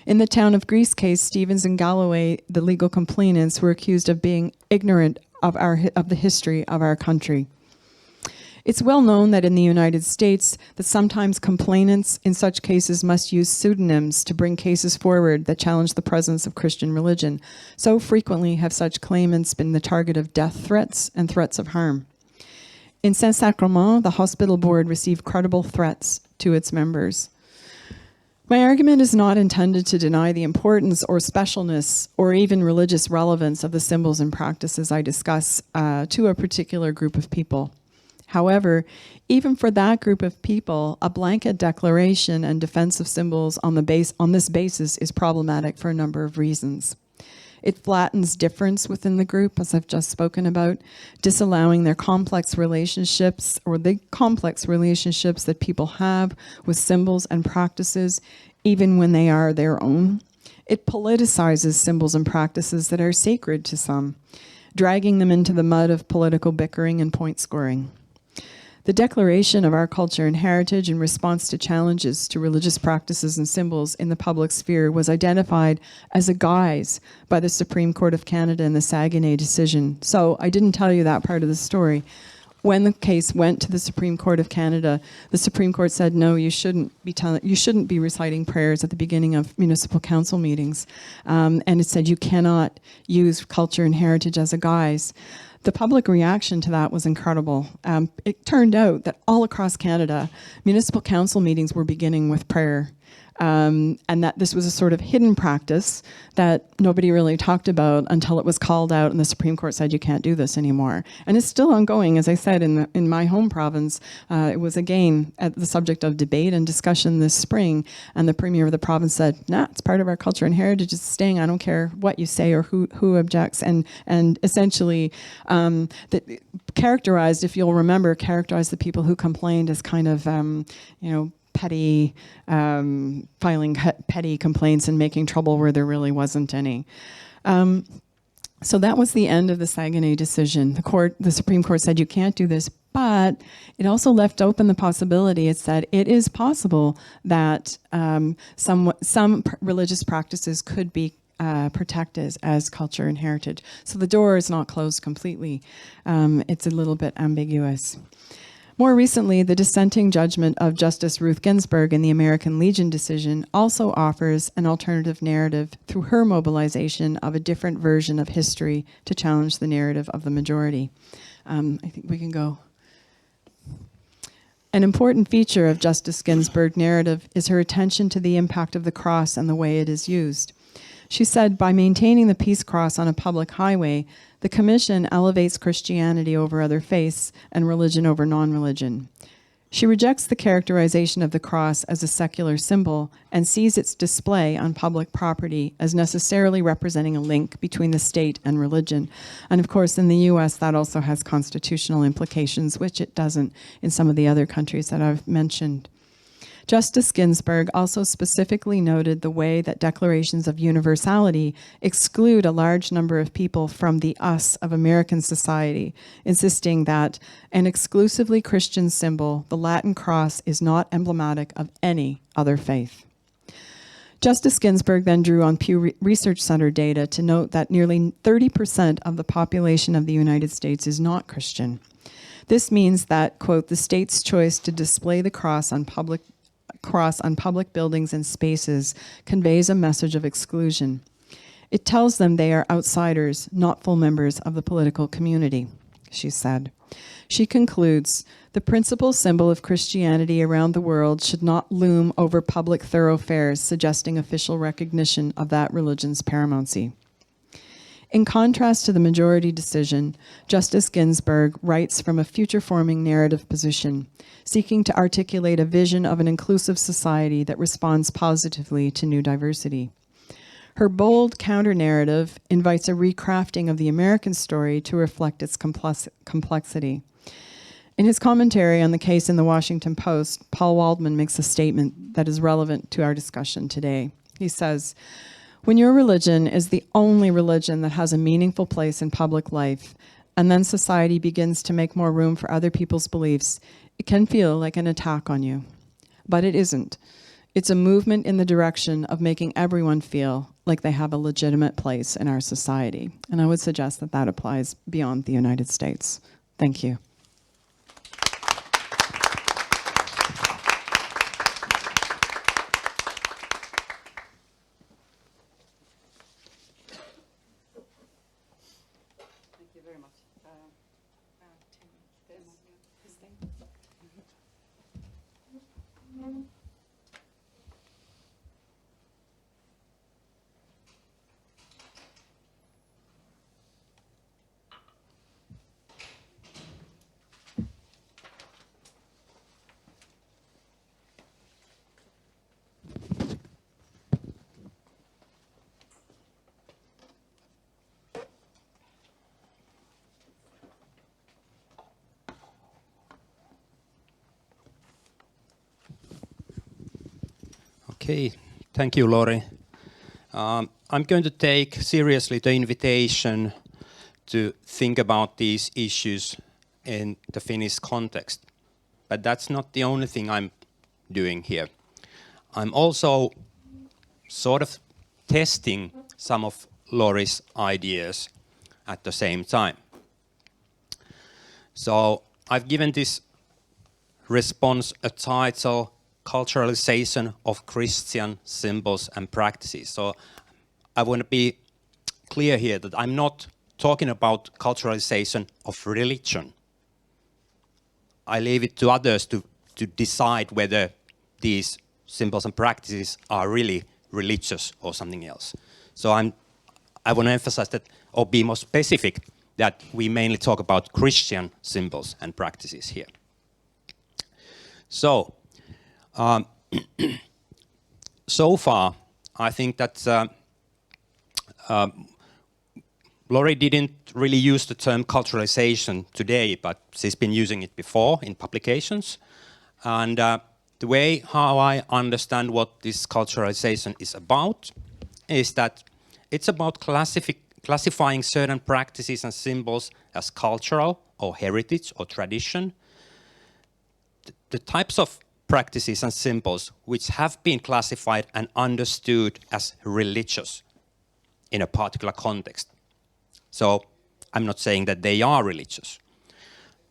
In the Town of Greece case, Stevens and Galloway, the legal complainants, were accused of being ignorant of the history of our country. It's well known that in the United States that sometimes complainants in such cases must use pseudonyms to bring cases forward that challenge the presence of Christian religion. So frequently have such claimants been the target of death threats and threats of harm. In Saint-Sacrement, the hospital board received credible threats to its members. My argument is not intended to deny the importance or specialness or even religious relevance of the symbols and practices I discuss to a particular group of people. However, even for that group of people, a blanket declaration and defense of symbols on this basis is problematic for a number of reasons. It flattens difference within the group, as I've just spoken about, disallowing their complex relationships or the complex relationships that people have with symbols and practices, even when they are their own. It politicizes symbols and practices that are sacred to some, dragging them into the mud of political bickering and point scoring. The declaration of our culture and heritage in response to challenges to religious practices and symbols in the public sphere was identified as a guise by the Supreme Court of Canada in the Saguenay decision. So I didn't tell you that part of the story. When the case went to the Supreme Court of Canada, the Supreme Court said, no, you shouldn't be reciting prayers at the beginning of municipal council meetings. And it said you cannot use culture and heritage as a guise. The public reaction to that was incredible. It turned out that all across Canada, municipal council meetings were beginning with prayer. And that this was a sort of hidden practice that nobody really talked about until it was called out and the Supreme Court said you can't do this anymore. And it's still ongoing. As I said, in my home province, it was again at the subject of debate and discussion this spring, and the Premier of the province said, nah, it's part of our culture and heritage, it's staying, I don't care what you say or who objects, and essentially characterized, if you'll remember, characterized the people who complained as kind of, petty, filing petty complaints and making trouble where there really wasn't any. So that was the end of the Saguenay decision. The Supreme Court said you can't do this, but it also left open the possibility. It said it is possible that some religious practices could be protect as culture and heritage. So the door is not closed completely. It's a little bit ambiguous. More recently, the dissenting judgment of Justice Ruth Ginsburg in the American Legion decision also offers an alternative narrative through her mobilization of a different version of history to challenge the narrative of the majority. I think we can go. An important feature of Justice Ginsburg's narrative is her attention to the impact of the cross and the way it is used. She said, by maintaining the peace cross on a public highway, the Commission elevates Christianity over other faiths and religion over non-religion. She rejects the characterization of the cross as a secular symbol and sees its display on public property as necessarily representing a link between the state and religion. And of course, in the US, that also has constitutional implications, which it doesn't in some of the other countries that I've mentioned. Justice Ginsburg also specifically noted the way that declarations of universality exclude a large number of people from the us of American society, insisting that an exclusively Christian symbol, the Latin cross, is not emblematic of any other faith. Justice Ginsburg then drew on Pew Research Center data to note that nearly 30% of the population of the United States is not Christian. This means that, quote, the state's choice to display the cross on public buildings and spaces conveys a message of exclusion. It tells them they are outsiders, not full members of the political community, she said. She concludes, the principal symbol of Christianity around the world should not loom over public thoroughfares, suggesting official recognition of that religion's paramountcy. In contrast to the majority decision, Justice Ginsburg writes from a future-forming narrative position, seeking to articulate a vision of an inclusive society that responds positively to new diversity. Her bold counter-narrative invites a recrafting of the American story to reflect its complexity. In his commentary on the case in the Washington Post, Paul Waldman makes a statement that is relevant to our discussion today. He says, when your religion is the only religion that has a meaningful place in public life, and then society begins to make more room for other people's beliefs, it can feel like an attack on you. But it isn't. It's a movement in the direction of making everyone feel like they have a legitimate place in our society. And I would suggest that that applies beyond the United States. Thank you. Okay, thank you, Lori. I'm going to take seriously the invitation to think about these issues in the Finnish context. But that's not the only thing I'm doing here. I'm also sort of testing some of Lori's ideas at the same time. So I've given this response a title, Culturalization of Christian Symbols and Practices. So I want to be clear here that I'm not talking about culturalization of religion. I leave it to others to decide whether these symbols and practices are really religious or something else. So I want to emphasize that, or be more specific, that we mainly talk about Christian symbols and practices here. So, so far, I think that Lori didn't really use the term culturalization today, but she's been using it before in publications. And the way how I understand what this culturalization is about is that it's about classifying certain practices and symbols as cultural or heritage or tradition. The types of practices and symbols which have been classified and understood as religious in a particular context. So I'm not saying that they are religious,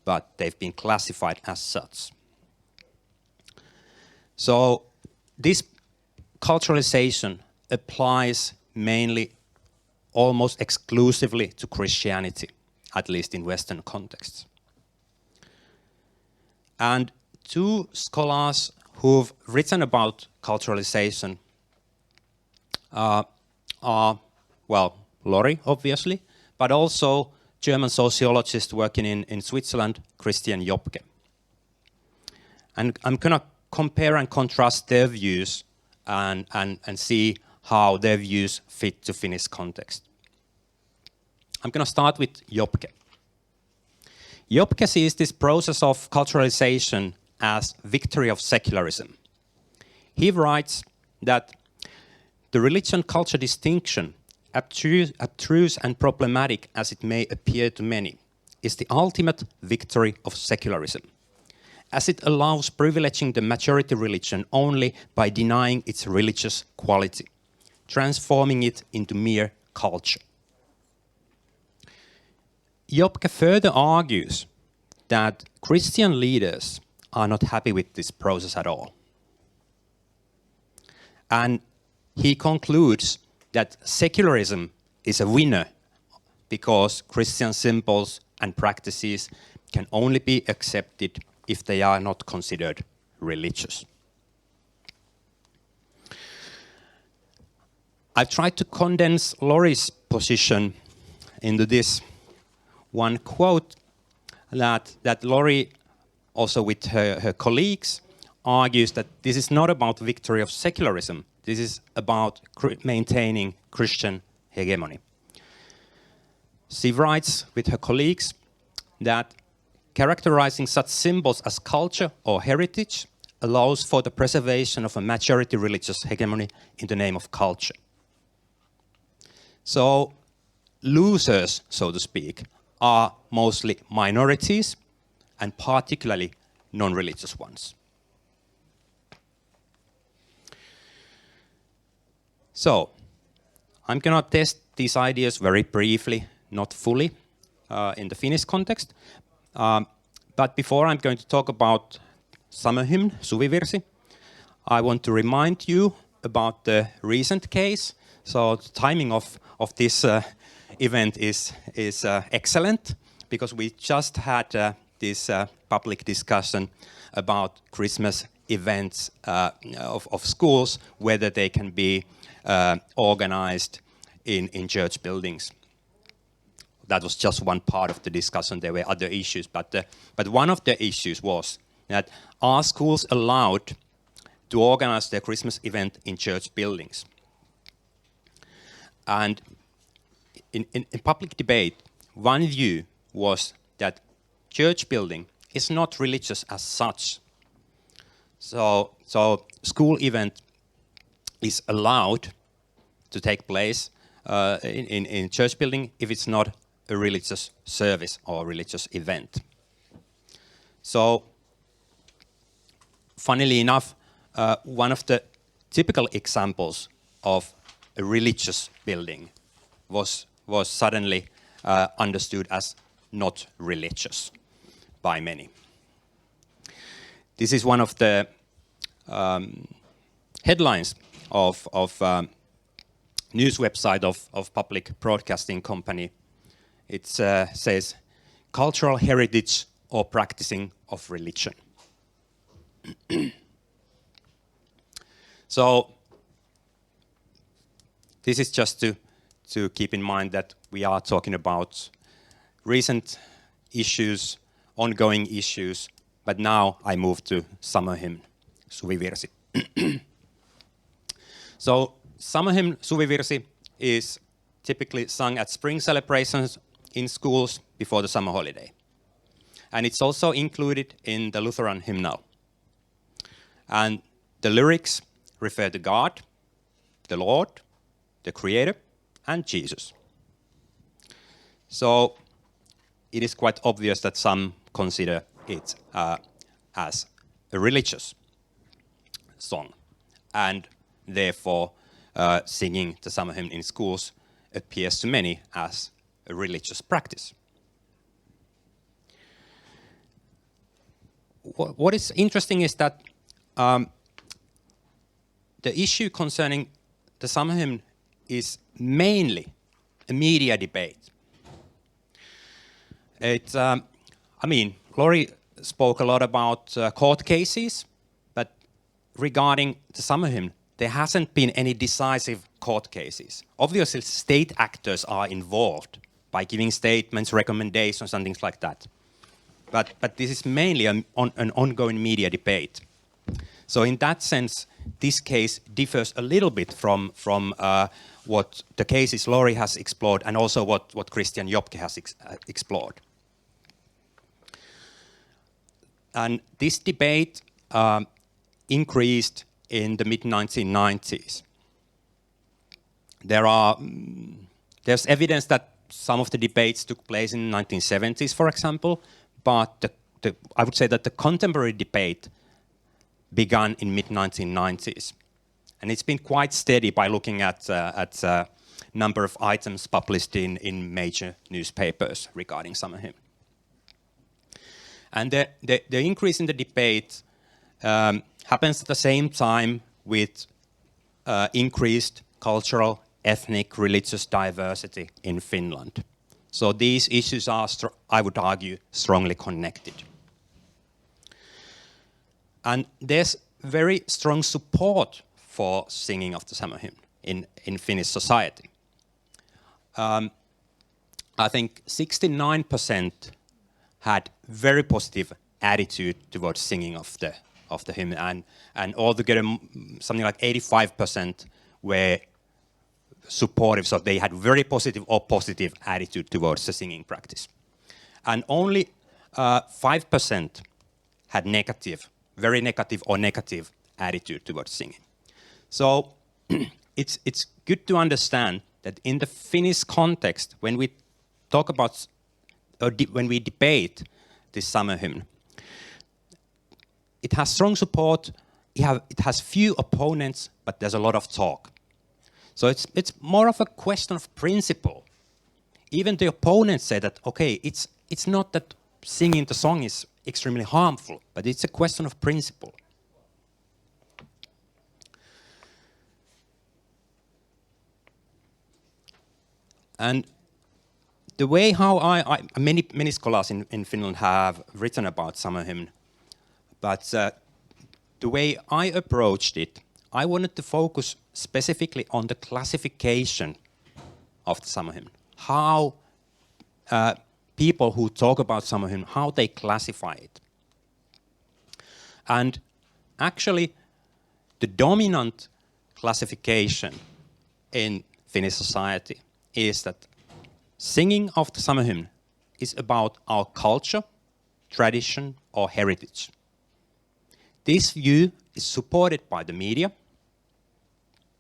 but they've been classified as such. So this culturalization applies mainly, almost exclusively to Christianity, at least in Western contexts. And two scholars who've written about culturalization are, well, Lori, obviously, but also German sociologist working in Switzerland, Christian Jopke. And I'm going to compare and contrast their views and see how their views fit to Finnish context. I'm going to start with Jopke. Jopke sees this process of culturalization as victory of secularism. He writes that the religion-culture distinction, abstruse and problematic as it may appear to many, is the ultimate victory of secularism, as it allows privileging the majority religion only by denying its religious quality, transforming it into mere culture. Jopke further argues that Christian leaders are not happy with this process at all. And he concludes that secularism is a winner because Christian symbols and practices can only be accepted if they are not considered religious. I've tried to condense Lori's position into this one quote that Lori, also with her colleagues, argues that this is not about victory of secularism. This is about maintaining Christian hegemony. She writes with her colleagues that characterizing such symbols as culture or heritage allows for the preservation of a majority religious hegemony in the name of culture. So losers, so to speak, are mostly minorities and particularly non-religious ones. So I'm going to test these ideas very briefly, not fully, in the Finnish context. But before I'm going to talk about summer hymn, Suvivirsi, I want to remind you about the recent case. So the timing of this event is excellent, because we just had this public discussion about Christmas events of schools, whether they can be organized in church buildings. That was just one part of the discussion. There were other issues, but one of the issues was that are schools allowed to organize their Christmas event in church buildings? And in public debate, one view was that church building is not religious as such. So school event is allowed to take place in church building if it's not a religious service or religious event. So, funnily enough, one of the typical examples of a religious building was suddenly understood as not religious by many. This is one of the headlines of news website of public broadcasting company. It says, cultural heritage or practicing of religion. So this is just to keep in mind that we are talking about recent issues, ongoing issues, but now I move to summer hymn, Suvivirsi. So summer hymn, Suvivirsi, is typically sung at spring celebrations in schools before the summer holiday. And it's also included in the Lutheran hymnal. And the lyrics refer to God, the Lord, the Creator, and Jesus. So it is quite obvious that some consider it as a religious song, and therefore singing the summer hymn in schools appears to many as a religious practice. What is interesting is that the issue concerning the summer hymn is mainly a media debate. Lori spoke a lot about court cases, but regarding the summer hymn, there hasn't been any decisive court cases. Obviously, state actors are involved by giving statements, recommendations, and things like that. But this is mainly an ongoing media debate. So in that sense, this case differs a little bit from what the cases Lori has explored and also what Christian Jopke has explored. And this debate increased in the mid-1990s. There's evidence that some of the debates took place in the 1970s, for example, but I would say that the contemporary debate began in mid-1990s. And it's been quite steady by looking at number of items published in major newspapers regarding summer hymn. And the increase in the debate happens at the same time with increased cultural, ethnic, religious diversity in Finland. So these issues are, I would argue, strongly connected. And there's very strong support for singing of the summer hymn in Finnish society. I think 69% had very positive attitude towards singing of the hymn, and altogether something like 85% were supportive, so they had very positive or positive attitude towards the singing practice. And only 5% had negative, very negative or negative attitude towards singing. So it's good to understand that in the Finnish context, when we talk about, when we debate this summer hymn, it has strong support, it has few opponents, but there's a lot of talk. So it's more of a question of principle. Even the opponents say that, okay, it's not that singing the song is extremely harmful, but it's a question of principle. And the way how many scholars in Finland have written about summer hymn, but the way I approached it, I wanted to focus specifically on the classification of the summer hymn. How people who talk about summer hymn, how they classify it. And actually, the dominant classification in Finnish society is that singing of the summer hymn is about our culture, tradition, or heritage. This view is supported by the media,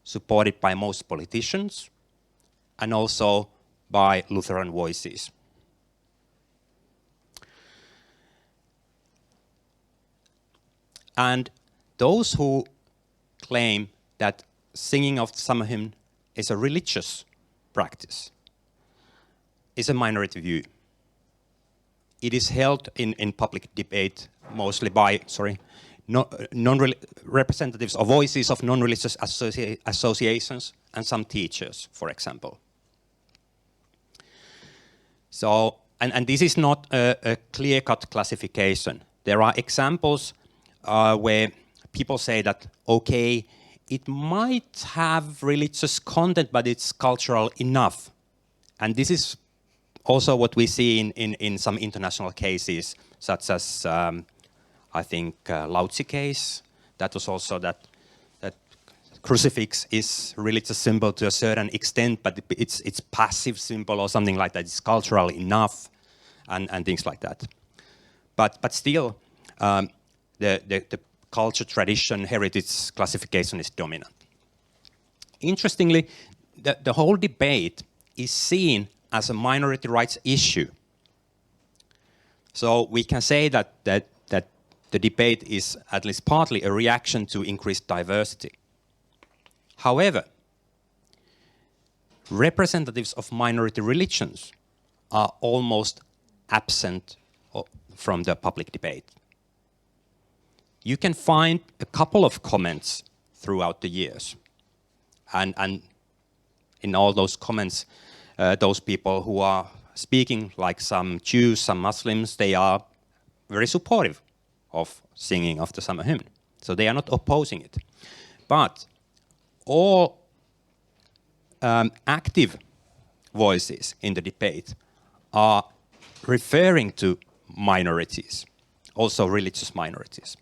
supported by most politicians, and also by Lutheran voices. And those who claim that singing of the summer hymn is a religious practice is a minority view. It is held in public debate mostly by, representatives or voices of non-religious associations and some teachers, for example. So, and this is not a clear-cut classification. There are examples where people say that, okay, it might have religious content, but it's cultural enough. And this is also what we see in some international cases, such as, I think, Lautsi case. That was also that crucifix is religious symbol to a certain extent, but it's passive symbol or something like that. It's cultural enough, and things like that. But still, the culture, tradition, heritage classification is dominant. Interestingly, the whole debate is seen as a minority rights issue. So we can say that the debate is at least partly a reaction to increased diversity. However, representatives of minority religions are almost absent from the public debate. You can find a couple of comments throughout the years. And in all those comments, those people who are speaking, like some Jews, some Muslims, they are very supportive of singing of the summer hymn. So they are not opposing it. But all active voices in the debate are referring to minorities, also religious minorities.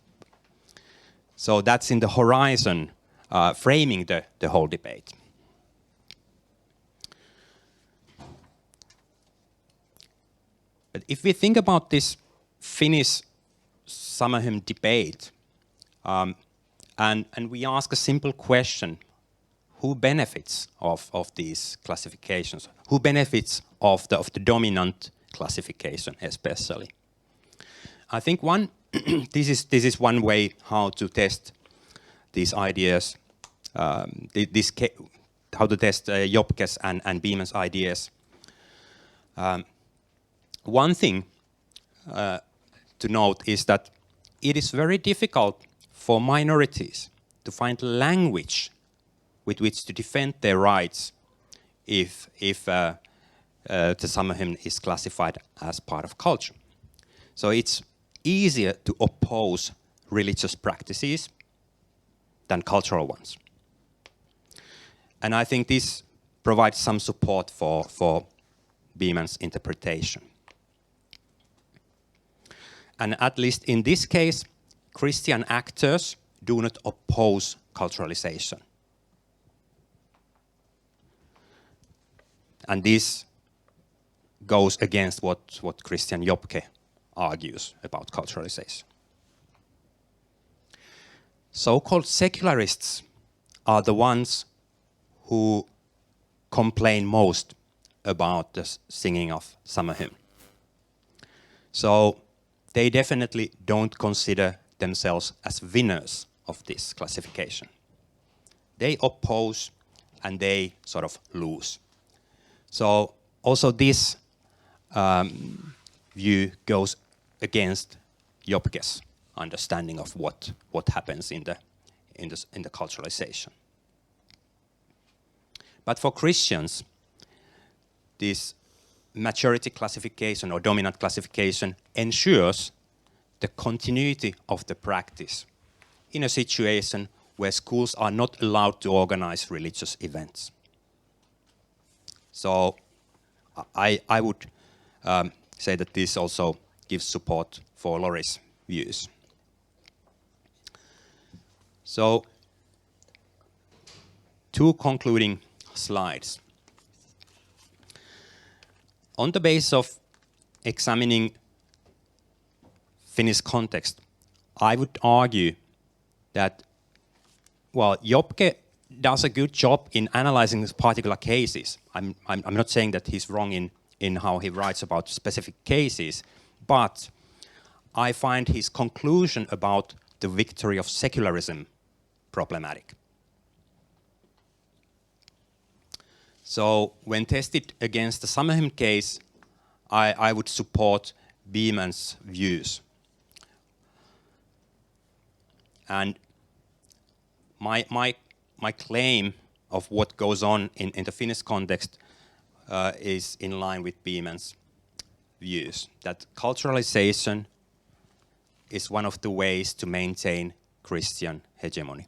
So that's in the horizon, framing the whole debate. But if we think about this Finnish summer hymn debate, and we ask a simple question, who benefits of these classifications? Who benefits of the dominant classification especially? I think this is one way how to test these ideas, how to test Jopke's and Beaman's ideas. One thing to note is that it is very difficult for minorities to find language with which to defend their rights if the summer hymn is classified as part of culture. So it's easier to oppose religious practices than cultural ones. And I think this provides some support for Beaman's interpretation. And at least in this case, Christian actors do not oppose culturalization. And this goes against what Christian Jopke argues about culturalization. So-called secularists are the ones who complain most about the singing of summer hymn. So they definitely don't consider themselves as winners of this classification. They oppose and they sort of lose. So also this view goes against Jopke's understanding of what happens in the culturalization. But for Christians, this majority classification or dominant classification ensures the continuity of the practice in a situation where schools are not allowed to organize religious events. So I would say that this also gives support for Lori's views. So, two concluding slides. On the basis of examining Finnish context, I would argue that, well, Jopke does a good job in analyzing these particular cases. I'm not saying that he's wrong in how he writes about specific cases, but I find his conclusion about the victory of secularism problematic. So when tested against the summer hymn case, I would support Beaman's views. And my claim of what goes on in the Finnish context is in line with Beaman's views, that culturalization is one of the ways to maintain Christian hegemony.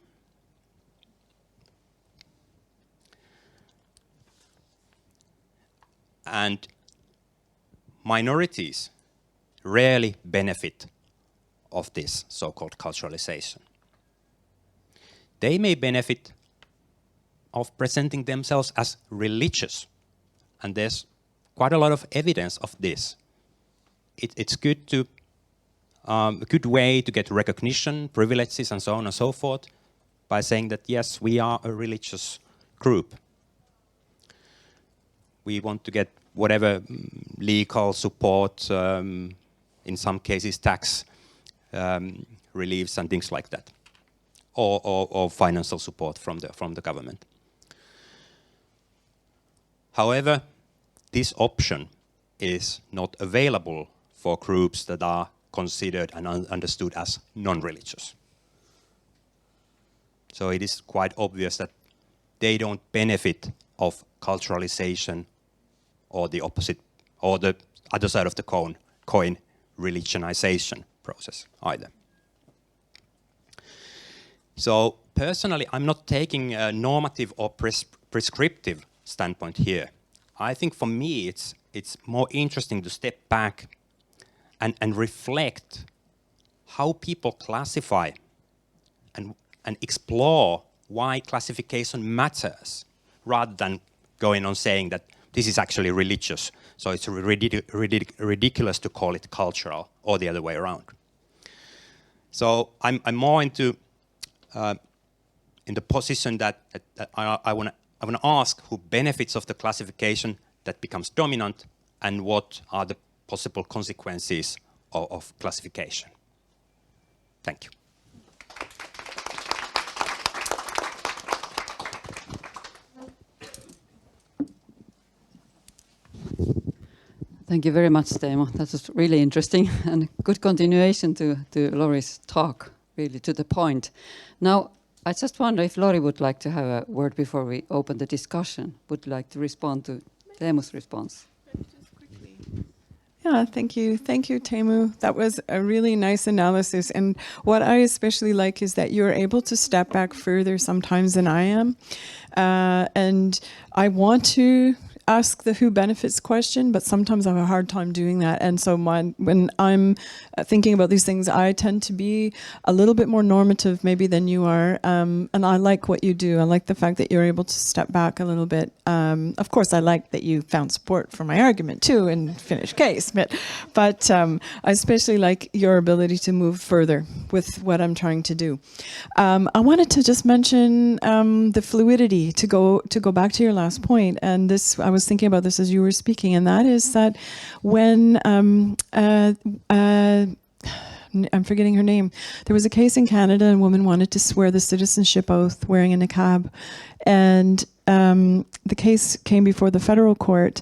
And minorities rarely benefit of this so-called culturalization. They may benefit of presenting themselves as religious, and there's quite a lot of evidence of this. It's good to a good way to get recognition, privileges, and so on and so forth, by saying that yes, we are a religious group. We want to get whatever legal support, in some cases tax reliefs and things like that, or financial support from the government. However, this option is not available for groups that are considered and understood as non-religious. So it is quite obvious that they don't benefit of culturalization or the opposite, or the other side of the coin, religionization process either. So personally, I'm not taking a normative or prescriptive standpoint here. I think for me it's more interesting to step back and reflect how people classify and explore why classification matters, rather than going on saying that this is actually religious, so it's ridiculous to call it cultural, or the other way around. So I'm more into in the position that I want to ask who benefits of the classification that becomes dominant, and what are the possible consequences of classification. Thank you. Thank you very much, Teemu. That was really interesting and good continuation to Lori's talk, really to the point. Now, I just wonder if Lori would like to have a word before we open the discussion. Would like to respond to Teemu's response. Yeah, thank you. Thank you, Teemu. That was a really nice analysis. And what I especially like is that you're able to step back further sometimes than I am. And I want to ask the who benefits question, but sometimes I have a hard time doing that. And so when I'm thinking about these things, I tend to be a little bit more normative maybe than you are. And I like what you do. I like the fact that you're able to step back a little bit. Of course, I like that you found support for my argument too in Finnish case, but I especially like your ability to move further with what I'm trying to do. I wanted to just mention the fluidity, to go back to your last point, and this I was thinking about this as you were speaking, and that is that when I'm forgetting her name. There was a case in Canada, and a woman wanted to swear the citizenship oath wearing a niqab, and the case came before the federal court.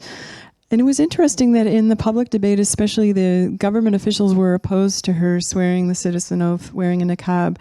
And it was interesting that in the public debate, especially, the government officials were opposed to her swearing the citizen oath wearing a niqab.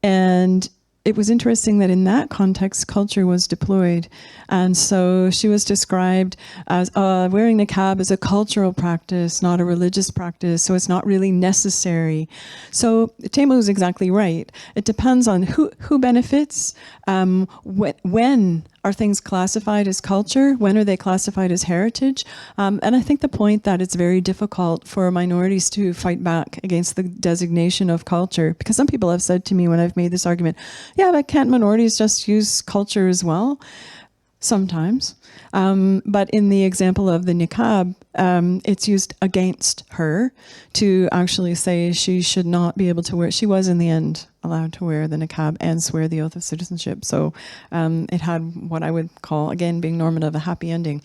And it was interesting that in that context, culture was deployed. And so she was described as wearing niqab as a cultural practice, not a religious practice, so it's not really necessary. So Teemu is exactly right. It depends on who benefits, when are things classified as culture, when are they classified as heritage? And I think the point that it's very difficult for minorities to fight back against the designation of culture, because some people have said to me when I've made this argument, yeah, but can't minorities just use culture as well? Sometimes. But in the example of the niqab, it's used against her to actually say she should not be able to wear. She was in the end allowed to wear the niqab and swear the oath of citizenship. So it had what I would call, again, being normative, a happy ending.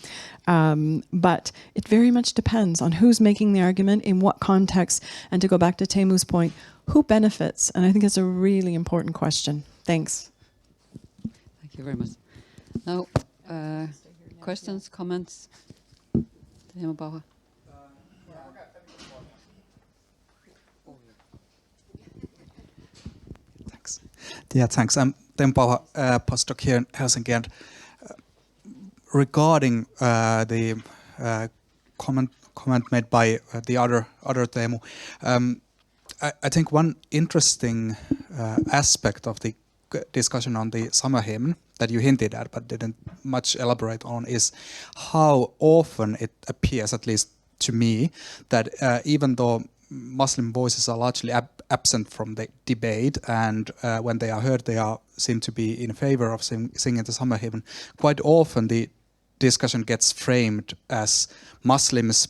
But it very much depends on who's making the argument, in what context, and to go back to Teemu's point, who benefits? And I think it's a really important question. Thanks. Thank you very much. Now, questions, comments? Teemu Bauha. Thanks. Yeah, thanks. I'm Teemu Bauha, postdoc here in Helsinki. And regarding the comment made by the other Teemu, I think one interesting aspect of the discussion on the summer hymn that you hinted at but didn't much elaborate on is how often it appears, at least to me, that even though Muslim voices are largely absent from the debate, and when they are heard, they seem to be in favor of singing the summer hymn, quite often the discussion gets framed as Muslims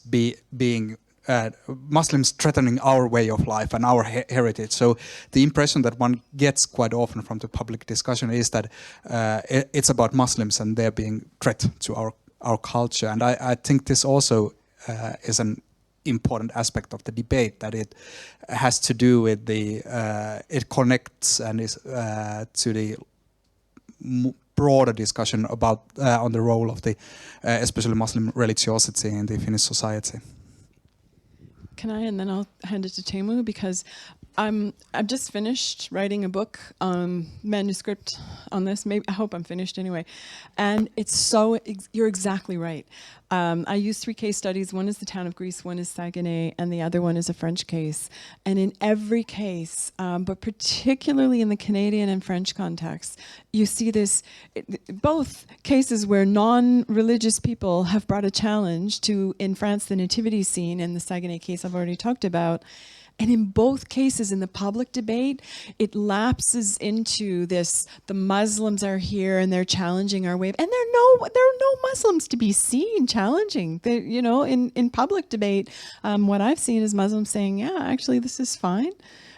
Muslims threatening our way of life and our heritage. So the impression that one gets quite often from the public discussion is that it's about Muslims and they're being threat to our culture. And I think this also is an important aspect of the debate, that it has to do with it connects and is to the broader discussion about on the role of the especially Muslim religiosity in the Finnish society. Can I, and then I'll hand it to Teemu, because I've just finished writing a book, manuscript on this. Maybe I hope I'm finished anyway. And it's so you're exactly right. I use 3 case studies. One is the town of Greece, one is SAGUENAY, and the other one is a French case. And in every case, but particularly in the Canadian and French context, you see this, both cases where non-religious people have brought a challenge to, in France, the nativity scene, in the SAGUENAY case I've already talked about. And in both cases, in the public debate, it lapses into this: the Muslims are here and they're challenging our way. And there are no Muslims to be seen challenging. They, you know, in public debate, what I've seen is Muslims saying, "Yeah, actually, this is fine."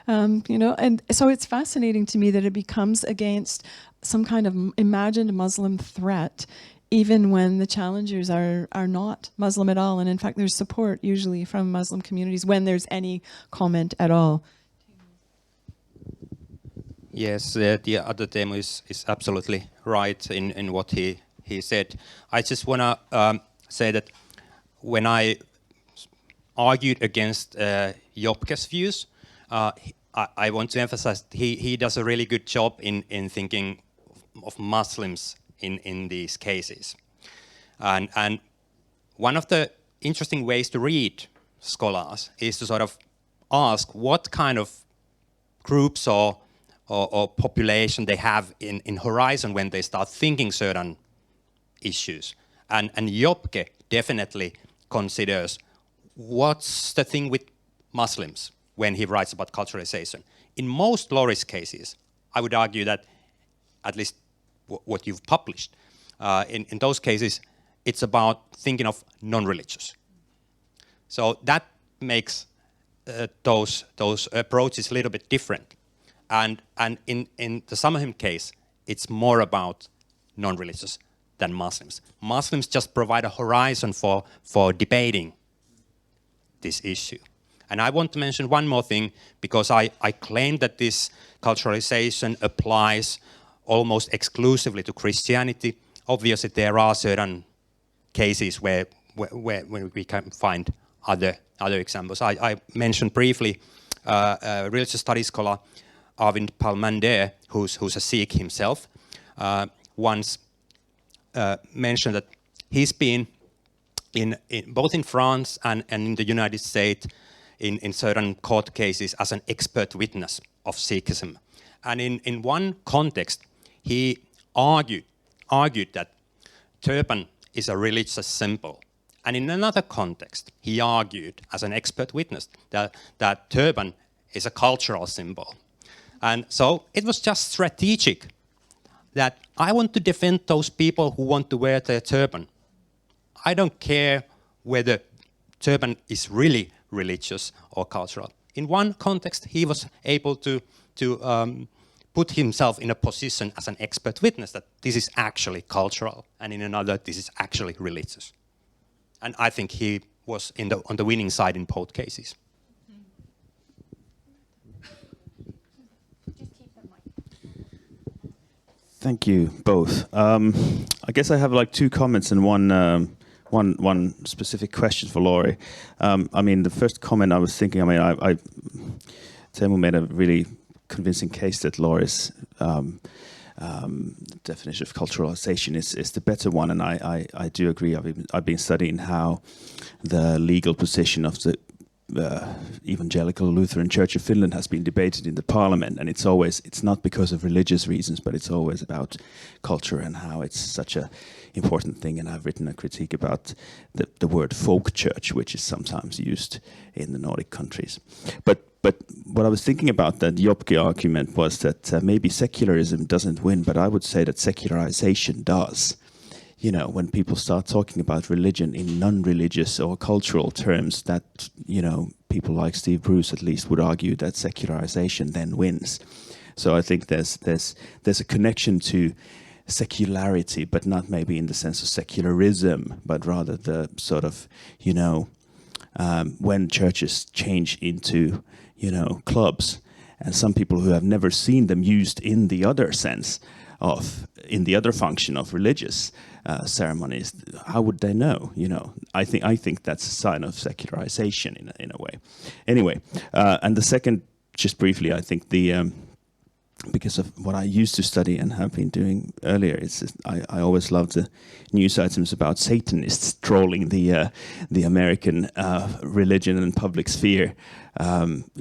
You know, and so it's fascinating to me that it becomes against some kind of imagined Muslim threat, even when the challengers are not Muslim at all. And in fact, there's support usually from Muslim communities when there's any comment at all. Yes, the other Teemu is absolutely right in what he said. I just want to say that when I argued against Jopke's views, I want to emphasize he does a really good job in thinking of Muslims in these cases. And one of the interesting ways to read scholars is to sort of ask what kind of groups or population they have in horizon when they start thinking certain issues. And Jopke definitely considers what's the thing with Muslims when he writes about culturalization. In most Lauri's cases, I would argue that, at least what you've published, in those cases, it's about thinking of non-religious. So that makes those approaches a little bit different. And in the Summerham case, it's more about non-religious than Muslims. Muslims just provide a horizon for debating this issue. And I want to mention one more thing, because I claim that this culturalization applies almost exclusively to Christianity. Obviously, there are certain cases where we can find other examples. I mentioned briefly a religious studies scholar, Arvind Palmander, who's a Sikh himself, once mentioned that he's been in both in France and in the United States in certain court cases as an expert witness of Sikhism. And in one context, he argued that turban is a religious symbol. And in another context, he argued as an expert witness that turban is a cultural symbol. And so it was just strategic that I want to defend those people who want to wear their turban. I don't care whether turban is really religious or cultural. In one context, he was able to put himself in a position as an expert witness that this is actually cultural, and in another, this is actually religious. And I think he was on the winning side in both cases. Thank you both. I guess I have like 2 comments and one specific question for Lauri. I mean, the first comment I was thinking, Teemu made a really convincing case that Lauri's definition of culturalization is the better one, and I do agree. I've been studying how the legal position of the Evangelical Lutheran Church of Finland has been debated in the parliament, and it's not because of religious reasons, but it's always about culture and how it's such a important thing. And I've written a critique about the word folk church, which is sometimes used in the Nordic countries. But what I was thinking about that Jopke argument was that maybe secularism doesn't win, but I would say that secularization does. You know, when people start talking about religion in non-religious or cultural terms, that, you know, people like Steve Bruce at least would argue that secularization then wins. So I think there's a connection to secularity, but not maybe in the sense of secularism, but rather the sort of, you know, when churches change into, you know, clubs, and some people who have never seen them used in the other sense of in the other function of religious ceremonies, how would they know? You know, I think that's a sign of secularization in a way. Anyway, and the second, just briefly, I think because of what I used to study and have been doing earlier, I always loved the news items about Satanists trolling the American religion and public sphere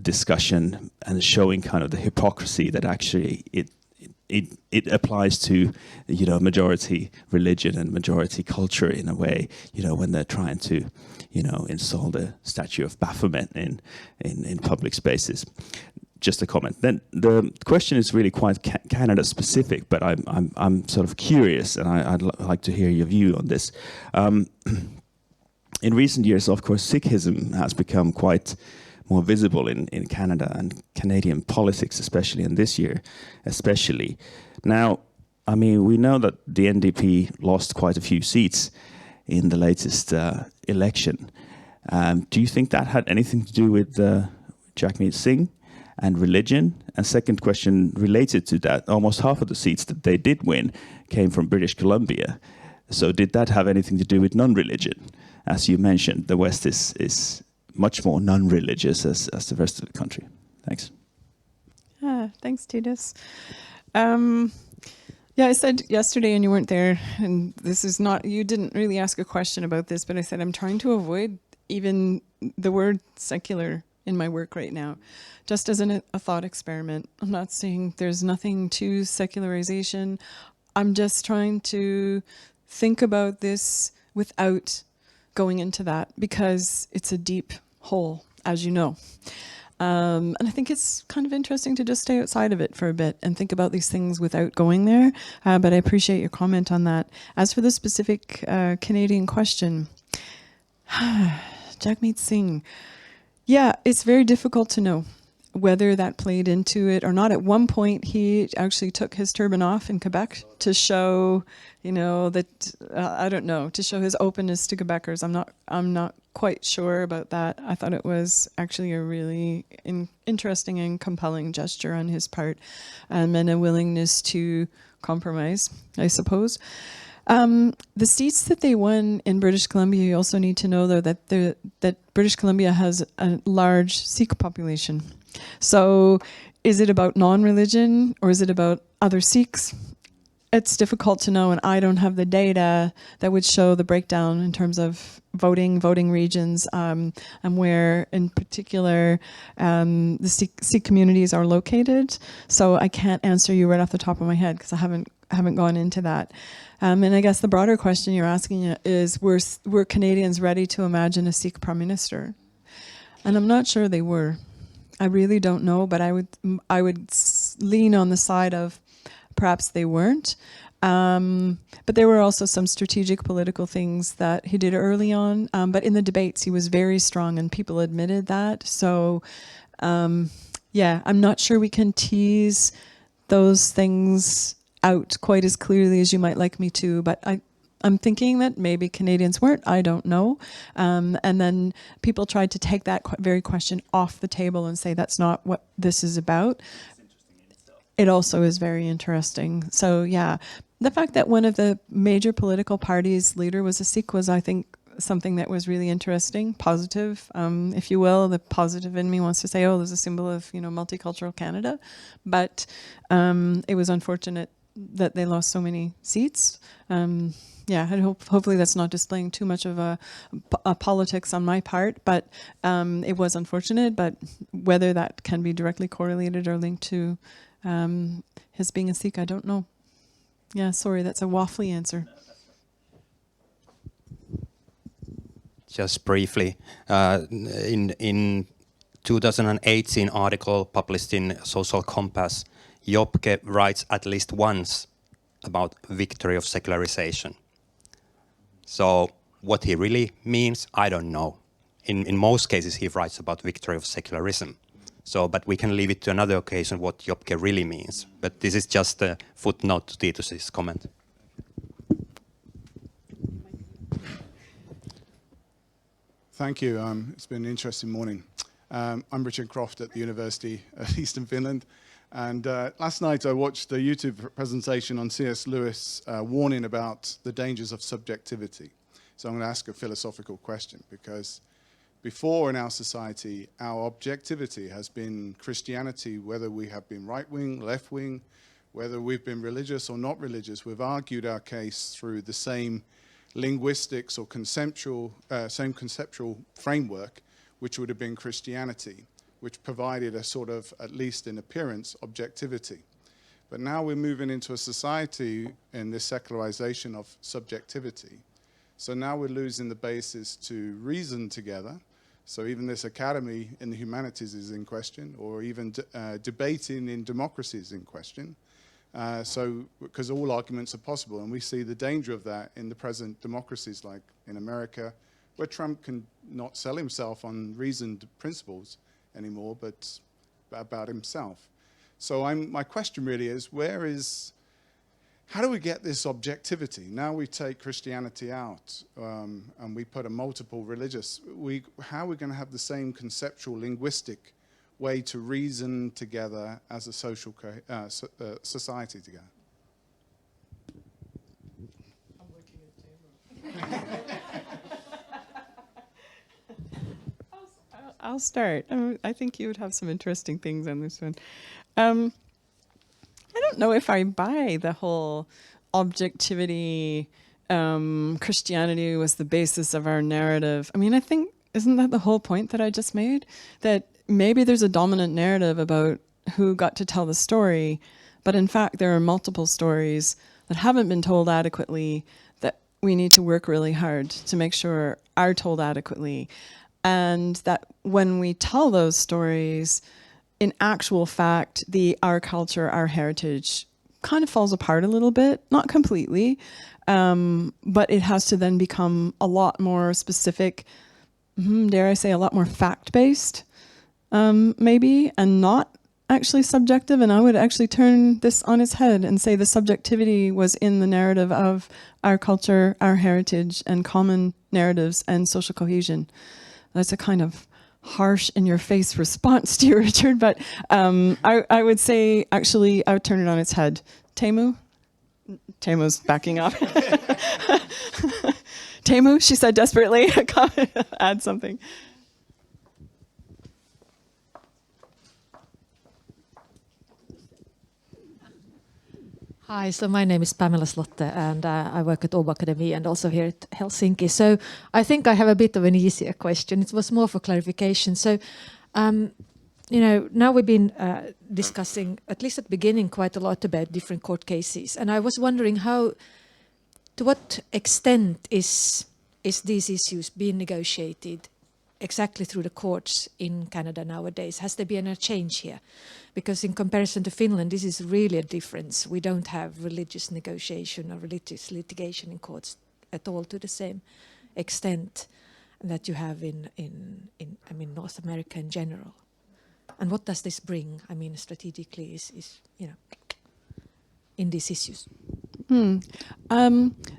discussion, and showing kind of the hypocrisy that actually it applies to, you know, majority religion and majority culture in a way, you know, when they're trying to, you know, install the statue of Baphomet in public spaces. Just a comment. Then the question is really quite Canada specific, but I'm sort of curious, and I'd like to hear your view on this. In recent years, of course, Sikhism has become quite more visible in Canada and Canadian politics, especially in this year, especially. Now, I mean, we know that the NDP lost quite a few seats in the latest election. Do you think that had anything to do with Jagmeet Singh and religion? And second question related to that, almost half of the seats that they did win came from British Columbia. So did that have anything to do with non-religion? As you mentioned, the West is much more non-religious as the rest of the country. Thanks. Thanks, Titus. I said yesterday, and you weren't there, and this is not, you didn't really ask a question about this, but I said I'm trying to avoid even the word secular in my work right now, just as a thought experiment. I'm not saying there's nothing to secularization. I'm just trying to think about this without going into that, because it's a deep hole, as you know. And I think it's kind of interesting to just stay outside of it for a bit and think about these things without going there. But I appreciate your comment on that. As for the specific Canadian question, Jagmeet Singh, yeah, it's very difficult to know whether that played into it or not. At one point, he actually took his turban off in Quebec to show, you know, that I don't know, to show his openness to Quebecers. I'm not quite sure about that. I thought it was actually a really interesting and compelling gesture on his part, and a willingness to compromise, I suppose. The seats that they won in British Columbia, you also need to know, though, that British Columbia has a large Sikh population. So is it about non-religion or is it about other Sikhs? It's difficult to know, and I don't have the data that would show the breakdown in terms of voting regions, and where in particular the Sikh communities are located. So I can't answer you right off the top of my head because I haven't gone into that. And I guess the broader question you're asking is, were Canadians ready to imagine a Sikh prime minister? And I'm not sure they were. I really don't know, but I would lean on the side of perhaps they weren't. But there were also some strategic political things that he did early on. But in the debates, he was very strong, and people admitted that. So, yeah, I'm not sure we can tease those things out quite as clearly as you might like me to. But I'm thinking that maybe Canadians weren't. I don't know. And then people tried to take that very question off the table and say that's not what this is about. It also is very interesting. So, yeah, the fact that one of the major political parties' leader was a Sikh was, I think, something that was really interesting, positive, if you will. The positive in me wants to say, oh, there's a symbol of, you know, multicultural Canada. But it was unfortunate that they lost so many seats. Yeah, and hopefully that's not displaying too much of a politics on my part, but it was unfortunate. But whether that can be directly correlated or linked to his being a Sikh, I don't know. Yeah, sorry, that's a waffly answer. Just briefly, in 2018 article published in Social Compass, Jobke writes at least once about victory of secularization. So what he really means, I don't know. In most cases, he writes about victory of secularism. So, but we can leave it to another occasion what Jobke really means. But this is just a footnote to Titus's comment. Thank you. It's been an interesting morning. I'm Richard Croft at the University of Eastern Finland. And last night I watched a YouTube presentation on C.S. Lewis warning about the dangers of subjectivity. So I'm going to ask a philosophical question, because before in our society, our objectivity has been Christianity, whether we have been right-wing, left-wing, whether we've been religious or not religious. We've argued our case through the same linguistics or same conceptual framework, which would have been Christianity, which provided a sort of, at least in appearance, objectivity. But now we're moving into a society in this secularization of subjectivity. So now we're losing the basis to reason together. So even this academy in the humanities is in question, or even debating in democracy is in question. Because all arguments are possible, and we see the danger of that in the present democracies like in America, where Trump can not sell himself on reasoned principles anymore, but about himself. So my question really is, how do we get this objectivity? Now we take Christianity out and we put a multiple religious, how are we going to have the same conceptual linguistic way to reason together as a social society together? I'm looking at Teemu. I'll start. I think you would have some interesting things on this one. I don't know if I buy the whole objectivity, Christianity was the basis of our narrative. I mean, I think, isn't that the whole point that I just made? That maybe there's a dominant narrative about who got to tell the story, but in fact there are multiple stories that haven't been told adequately that we need to work really hard to make sure are told adequately. And that when we tell those stories, in actual fact, our culture, our heritage kind of falls apart a little bit, not completely, but it has to then become a lot more specific, dare I say, a lot more fact-based, maybe, and not actually subjective. And I would actually turn this on its head and say the subjectivity was in the narrative of our culture, our heritage, and common narratives and social cohesion. That's a kind of harsh in-your-face response to you, Richard, but I would say, actually, I would turn it on its head. Teemu? Teemu's backing up. Teemu, she said desperately, add something. Hi, so my name is Pamela Slotte, and I work at Åbo Academy and also here at Helsinki. So I think I have a bit of an easier question. It was more for clarification. So, now we've been discussing, at least at the beginning, quite a lot about different court cases. And I was wondering to what extent is these issues being negotiated exactly through the courts in Canada nowadays? Has there been a change here? Because in comparison to Finland, this is really a difference. We don't have religious negotiation or religious litigation in courts at all to the same extent that you have in North America in general. And what does this bring? I mean, strategically, in these issues.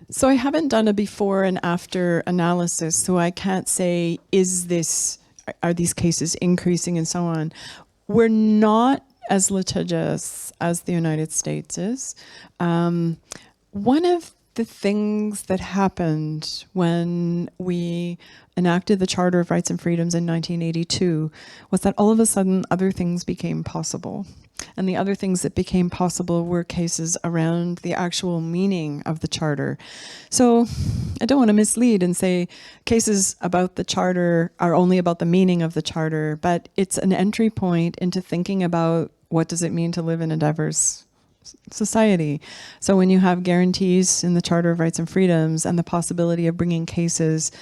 So I haven't done a before and after analysis, so I can't say, are these cases increasing and so on. We're not as litigious as the United States is. One of the things that happened when we enacted the Charter of Rights and Freedoms in 1982 was that all of a sudden other things became possible. And the other things that became possible were cases around the actual meaning of the Charter. So I don't want to mislead and say cases about the Charter are only about the meaning of the Charter, but it's an entry point into thinking about what does it mean to live in a diverse society. So when you have guarantees in the Charter of Rights and Freedoms and the possibility of bringing cases,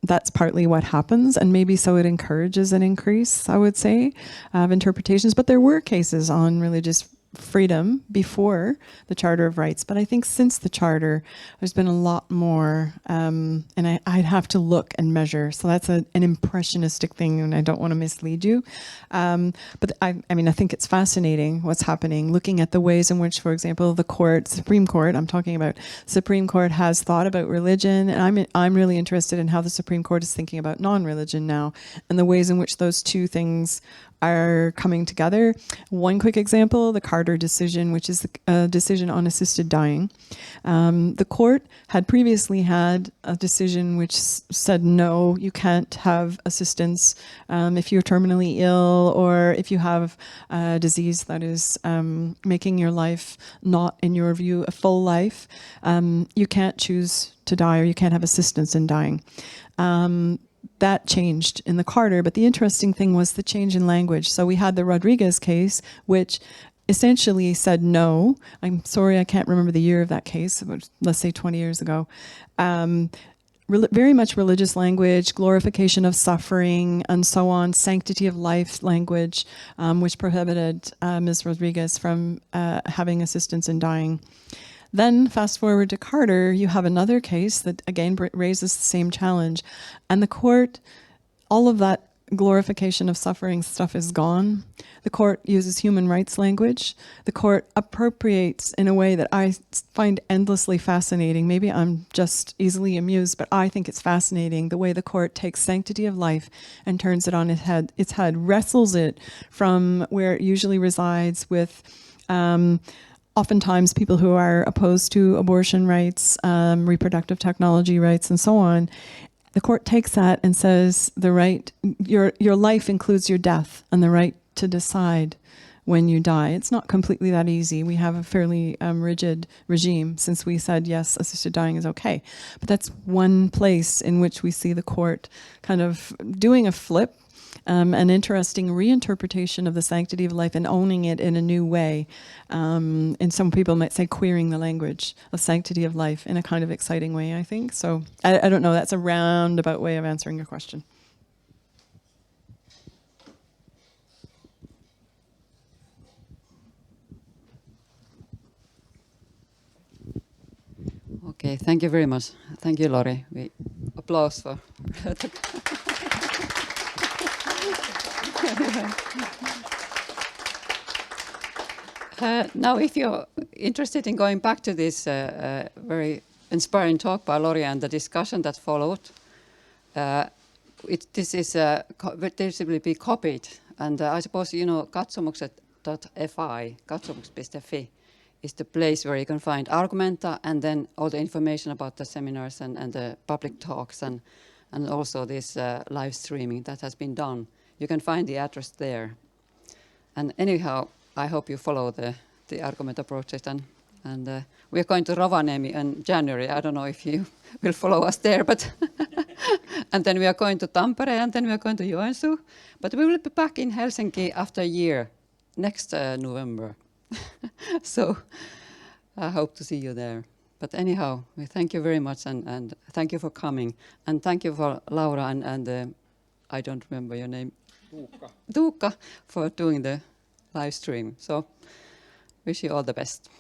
that's partly what happens, and maybe so it encourages an increase, I would say, of interpretations. But there were cases on religious freedom before the Charter of Rights, but I think since the Charter, there's been a lot more, and I'd have to look and measure. So that's an impressionistic thing, and I don't want to mislead you. But I think it's fascinating what's happening, looking at the ways in which, for example, the Supreme Court, I'm talking about, Supreme Court has thought about religion, and I'm really interested in how the Supreme Court is thinking about non-religion now, and the ways in which those two things are coming together. One quick example, the Carter decision, which is the decision on assisted dying. The court had previously had a decision which said, no, you can't have assistance if you're terminally ill or if you have a disease that is making your life not, in your view, a full life. You can't choose to die, or you can't have assistance in dying. That changed in the Carter, but the interesting thing was the change in language. So we had the Rodriguez case, which essentially said no. I'm sorry, I can't remember the year of that case, but let's say 20 years ago. Very much religious language, glorification of suffering, and so on, sanctity of life language, which prohibited Ms. Rodriguez from having assistance in dying. Then fast forward to Carter, you have another case that again raises the same challenge. And the court, all of that glorification of suffering stuff is gone. The court uses human rights language. The court appropriates in a way that I find endlessly fascinating. Maybe I'm just easily amused, but I think it's fascinating the way the court takes sanctity of life and turns it on its head, wrestles it from where it usually resides with oftentimes people who are opposed to abortion rights, reproductive technology rights, and so on. The court takes that and says the right, your life includes your death and the right to decide when you die. It's not completely that easy. We have a fairly rigid regime since we said, yes, assisted dying is okay. But that's one place in which we see the court kind of doing a flip, an interesting reinterpretation of the sanctity of life and owning it in a new way. And some people might say queering the language of sanctity of life in a kind of exciting way, I think. So I don't know, that's a roundabout way of answering your question. Okay, thank you very much. Thank you, Lori. We applause for now, if you're interested in going back to this very inspiring talk by Lori and the discussion that followed, this is this will be copied. And I suppose you know Katsomukset.fi, Katsomukset.fi is the place where you can find argumenta and then all the information about the seminars and the public talks and also this live streaming that has been done. You can find the address there. And anyhow, I hope you follow the Argumenta project. And we're going to Rovaniemi in January. I don't know if you will follow us there, but and then we are going to Tampere, and then we are going to Joensuu. But we will be back in Helsinki after a year, next November. So I hope to see you there. But anyhow, we thank you very much, and thank you for coming. And thank you for Laura and I don't remember your name. Tuukka for doing the live stream. So wish you all the best.